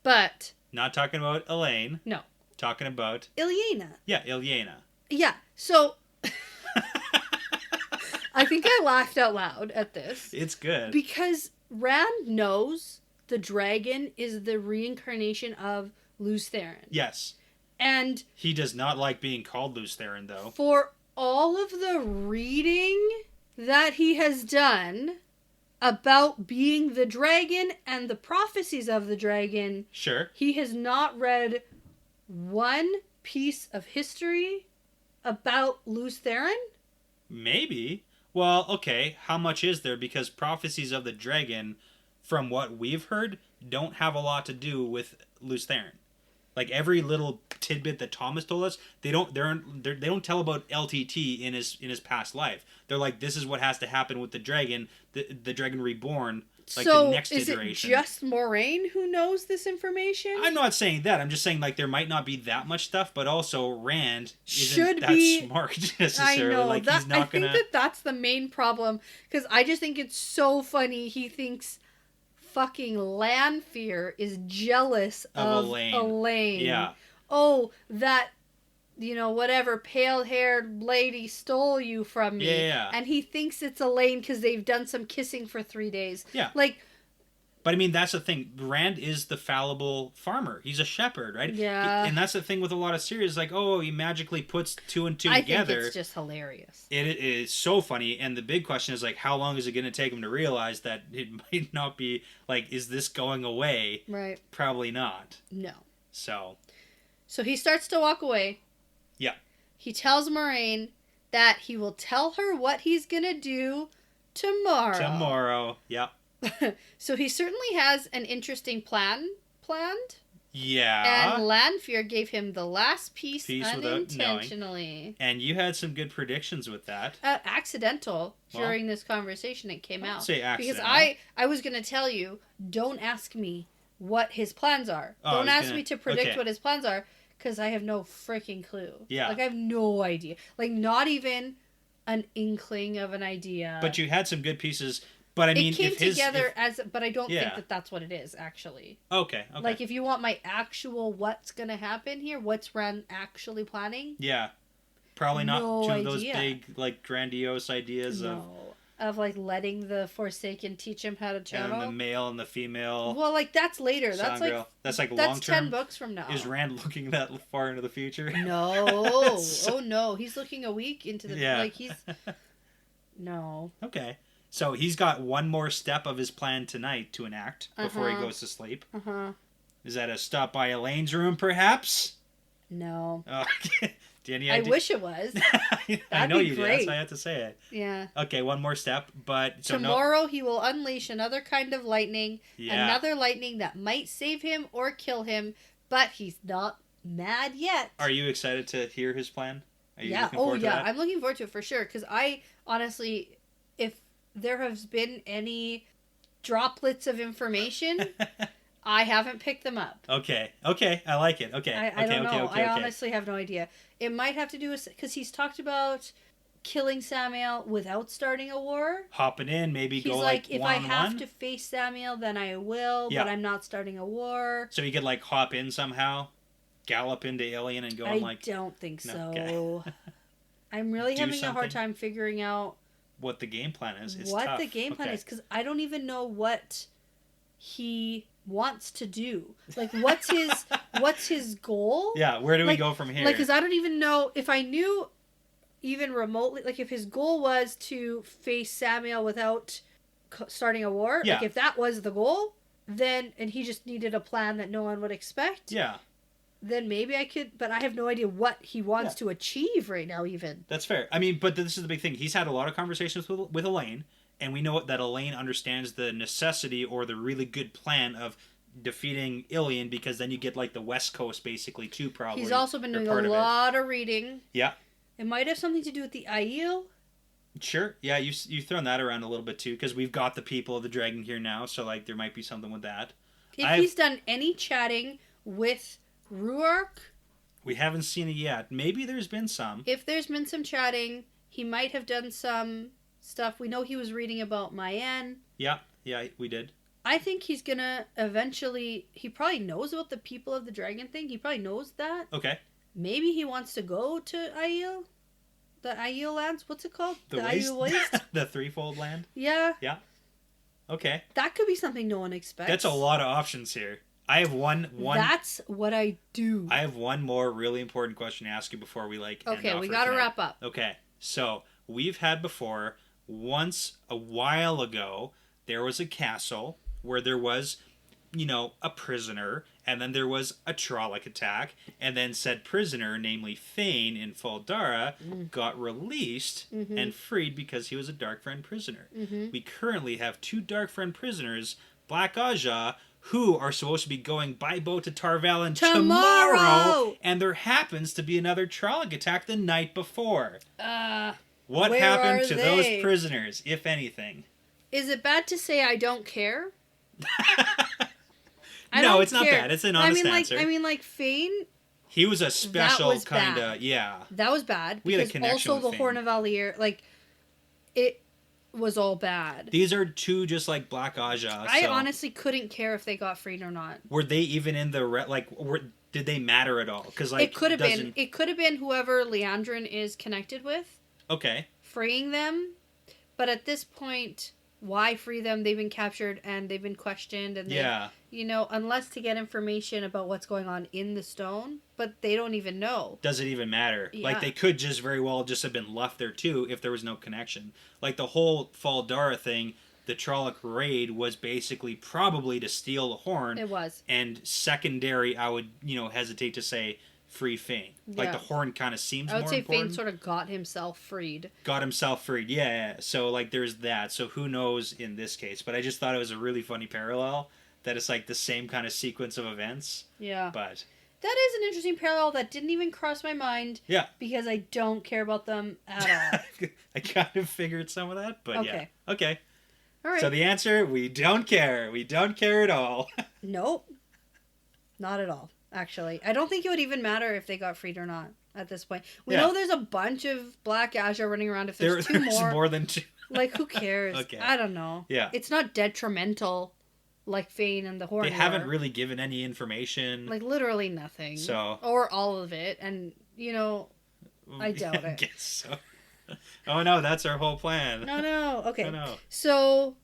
But... Not talking about Elaine. No. Talking about... Ilyena. Yeah, Ilyena. Yeah, so... I think I laughed out loud at this. It's good. Because Rand knows the dragon is the reincarnation of Lews Therin. Yes. And... He does not like being called Lews Therin, though. For all of the reading that he has done about being the dragon and the prophecies of the dragon... Sure. He has not read one piece of history about Lews Therin? Maybe. Well, okay, how much is there? Because prophecies of the dragon, from what we've heard, don't have a lot to do with Lews Therin. Like every little tidbit that Thomas told us, they don't tell about LTT in his past life. They're like, this is what has to happen with the dragon reborn. Like so the next is iteration. It just Moraine who knows this information? I'm not saying that. I'm just saying like there might not be that much stuff, but also Rand isn't Should that be, smart necessarily. I know like that, he's not gonna. I think that's the main problem because I just think it's so funny. He thinks fucking Lanfear is jealous of Elaine. Yeah. Oh, that. Whatever pale-haired lady stole you from me. Yeah. And he thinks it's Elaine because they've done some kissing for 3 days. Yeah. Like... But I mean, that's the thing. Rand is the fallible farmer. He's a shepherd, right? Yeah. And that's the thing with a lot of series. Like, oh, he magically puts 2 and 2 together. I think it's just hilarious. It is so funny. And the big question is, like, how long is it going to take him to realize that it might not be, like, is this going away? Right. Probably not. No. So he starts to walk away. Yeah. He tells Moraine that he will tell her what he's going to do tomorrow. Tomorrow, yeah. So he certainly has an interesting plan planned. Yeah. And Lanfear gave him the last piece knowing. unintentionally. And you had some good predictions with that. Accidental during this conversation it came out. Say accidental. Because I was going to tell you, don't ask me what his plans are. Don't ask me to predict what his plans are. Because I have no freaking clue. Yeah. Like, I have no idea. Like, not even an inkling of an idea. But you had some good pieces. But I mean, it came together but I don't think that that's what it is, actually. Okay. Like, if you want my actual what's going to happen here, what's Rand actually planning? Yeah. Probably not two of those big, like, grandiose ideas of like letting the Forsaken teach him how to channel. And the male and the female. Well, like that's later. That's like long term. That's 10 books from now. Is Rand looking that far into the future? No. Oh no, he's looking a week into the like he's no. Okay. So he's got one more step of his plan tonight to enact before he goes to sleep. Is that a stop by Elaine's room, perhaps? No. Okay. Do you have any idea? I wish it was. I know you do. That's why I have to say it. Yeah. Okay, one more step, but tomorrow he will unleash another kind of lightning. Yeah. Another lightning that might save him or kill him, but he's not mad yet. Are you excited to hear his plan? Are you looking forward to that? I'm looking forward to it for sure. Because I honestly, if there has been any droplets of information. I haven't picked them up. Okay, I like it. Okay, I don't know. I honestly have no idea. It might have to do with because he's talked about killing Samuel without starting a war. Hopping in, maybe he's go like if I one-on-one. have to face Samuel, then I will. Yeah. But I'm not starting a war. So you could like hop in somehow, gallop into Alien, and go on like. I don't think so. Okay. I'm really having a hard time figuring out what the game plan is. It's what tough. The game plan is because I don't even know what he wants to do. Like what's his goal? Yeah, where do we go from here? Like cuz I don't even know if I knew even remotely like if his goal was to face Samuel without starting a war, like if that was the goal, then and he just needed a plan that no one would expect. Yeah. Then maybe I could, but I have no idea what he wants to achieve right now even. That's fair. I mean, but this is the big thing. He's had a lot of conversations with Elaine. And we know that Elaine understands the necessity or the really good plan of defeating Ilion because then you get like the West Coast basically too probably. He's also been doing a lot of reading. Yeah. It might have something to do with the Aiel. Sure. Yeah, you've thrown that around a little bit too because we've got the people of the dragon here now, so like there might be something with that. If he's done any chatting with Ruark. We haven't seen it yet. Maybe there's been some. If there's been some chatting, he might have done some stuff. We know he was reading about Mayan. Yeah, we did. I think he's gonna eventually... He probably knows about the people of the dragon thing. He probably knows that. Okay. Maybe he wants to go to Aiel. The Aiel lands? What's it called? The Aiel Waste? The threefold land? Yeah. Yeah. Okay. That could be something no one expects. That's a lot of options here. I have one. That's what I do. I have one more really important question to ask you before we end Okay, off we for gotta tonight. wrap up. Okay, so we've had before, once a while ago, there was a castle where there was, a prisoner, and then there was a Trolloc attack, and then said prisoner, namely Fane in Faldara, got released and freed because he was a Darkfriend prisoner. We currently have 2 Darkfriend prisoners, Black Aja, who are supposed to be going by boat to Tarvalon tomorrow, and there happens to be another Trolloc attack the night before. What where happened are to they? those prisoners, if anything? Is it bad to say I don't care? No, it's not bad. It's an honest answer. Like Fane. He was a special kind bad. of, yeah. That was bad. We had a because connection also with the Horn Fane. of Al'ir, it was all bad. These are 2 just like Black Aja. I honestly couldn't care if they got freed or not. Were they even in the did they matter at all? Because it could have been. It could have been whoever Leandrin is connected with. Okay. Freeing them, but at this point, why free them? They've been captured and they've been questioned, and unless to get information about what's going on in the stone, but they don't even know. Does it even matter? Yeah. Like, they could just very well just have been left there too if there was no connection. Like the whole Faldara thing, the Trolloc raid was basically probably to steal the horn. It was. And secondary, I would hesitate to say free Fane. Like the horn kind of seems more important. I would say Fane sort of got himself freed. Yeah. So like there's that. So who knows in this case? But I just thought it was a really funny parallel that it's like the same kind of sequence of events. Yeah. But that is an interesting parallel that didn't even cross my mind. Yeah. Because I don't care about them at all. I kind of figured some of that, but okay. Yeah. Okay. All right. So the answer, we don't care. We don't care at all. Nope. Not at all. Actually, I don't think it would even matter if they got freed or not at this point. We know there's a bunch of Black Aja running around. If there's 2 more, more than 2. Like, who cares? Okay. I don't know. Yeah. It's not detrimental like Fane and the Horn. They haven't really given any information. Like, literally nothing. So. Or all of it. And, I doubt it. I guess so. Oh, no, that's our whole plan. No. Okay. Oh, no. So,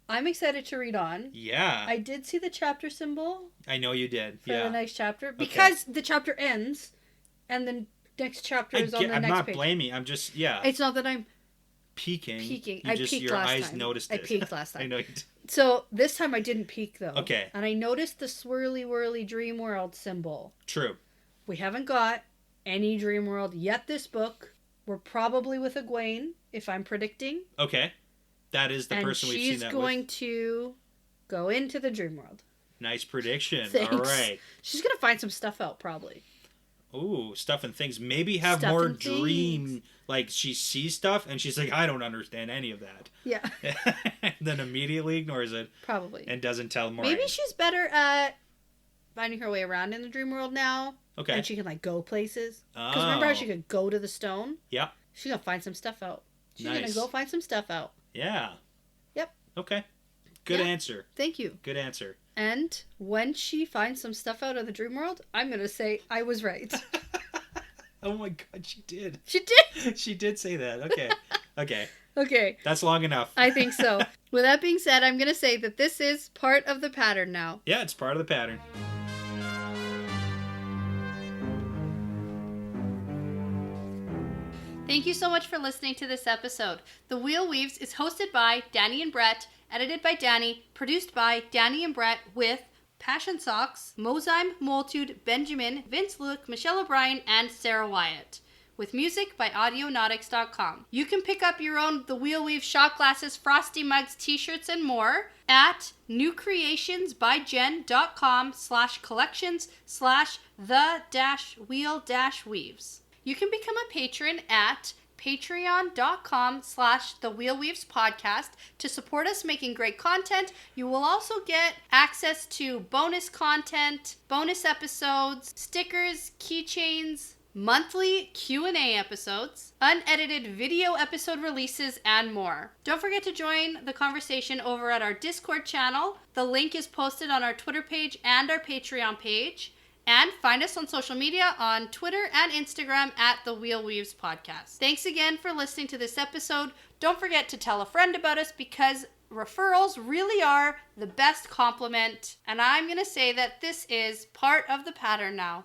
I'm excited to read on. Yeah. I did see the chapter symbol. I know you did. For the next chapter. Because the chapter ends, and the next chapter is on the next page. I'm not blaming. I'm just, It's not that I'm peeking. I peeked your last eyes time. noticed I it. peeked last time. I know you did. So, this time I didn't peek, though. Okay. And I noticed the swirly whirly dream world symbol. True. We haven't got any dream world yet this book. We're probably with Egwene, if I'm predicting. Okay. That is the person we've seen that with. And she's going to go into the dream world. Nice prediction. Thanks. All right. She's going to find some stuff out, probably. Ooh, stuff and things. Maybe have Stuff more and dream. things. Like, she sees stuff and she's like, I don't understand any of that. Yeah. Then immediately ignores it. Probably. And doesn't tell more. Maybe she's better at finding her way around in the dream world now. Okay. And she can, go places. Because remember how she could go to the stone? Yeah. She's going to find some stuff out. She's Nice. going to go find some stuff out. Yeah. Yep. Okay. Good answer. Thank you. Good answer. And when she finds some stuff out of the dream world, I'm going to say I was right. Oh my god, she did. She did? She did say that. Okay. Okay. Okay. That's long enough. I think so. With that being said, I'm going to say that this is part of the pattern now. Yeah, it's part of the pattern. Thank you so much for listening to this episode. The Wheel Weaves is hosted by Dani and Brett, edited by Dani, produced by Dani and Brett with Passion Socks, Mozyme, Moltude, Benjamin, Vince Luke, Michelle O'Brien, and Sarah Wyatt. With music by Audionautics.com. You can pick up your own The Wheel Weave shot glasses, frosty mugs, t-shirts, and more at newcreationsbyjen.com/collections/the-wheel-weaves. You can become a patron at patreon.com/thewheelweavespodcast to support us making great content. You will also get access to bonus content, bonus episodes, stickers, keychains, monthly Q&A episodes, unedited video episode releases, and more. Don't forget to join the conversation over at our Discord channel. The link is posted on our Twitter page and our Patreon page. And find us on social media on Twitter and Instagram at The Wheel Weaves Podcast. Thanks again for listening to this episode. Don't forget to tell a friend about us because referrals really are the best compliment. And I'm going to say that this is part of the pattern now.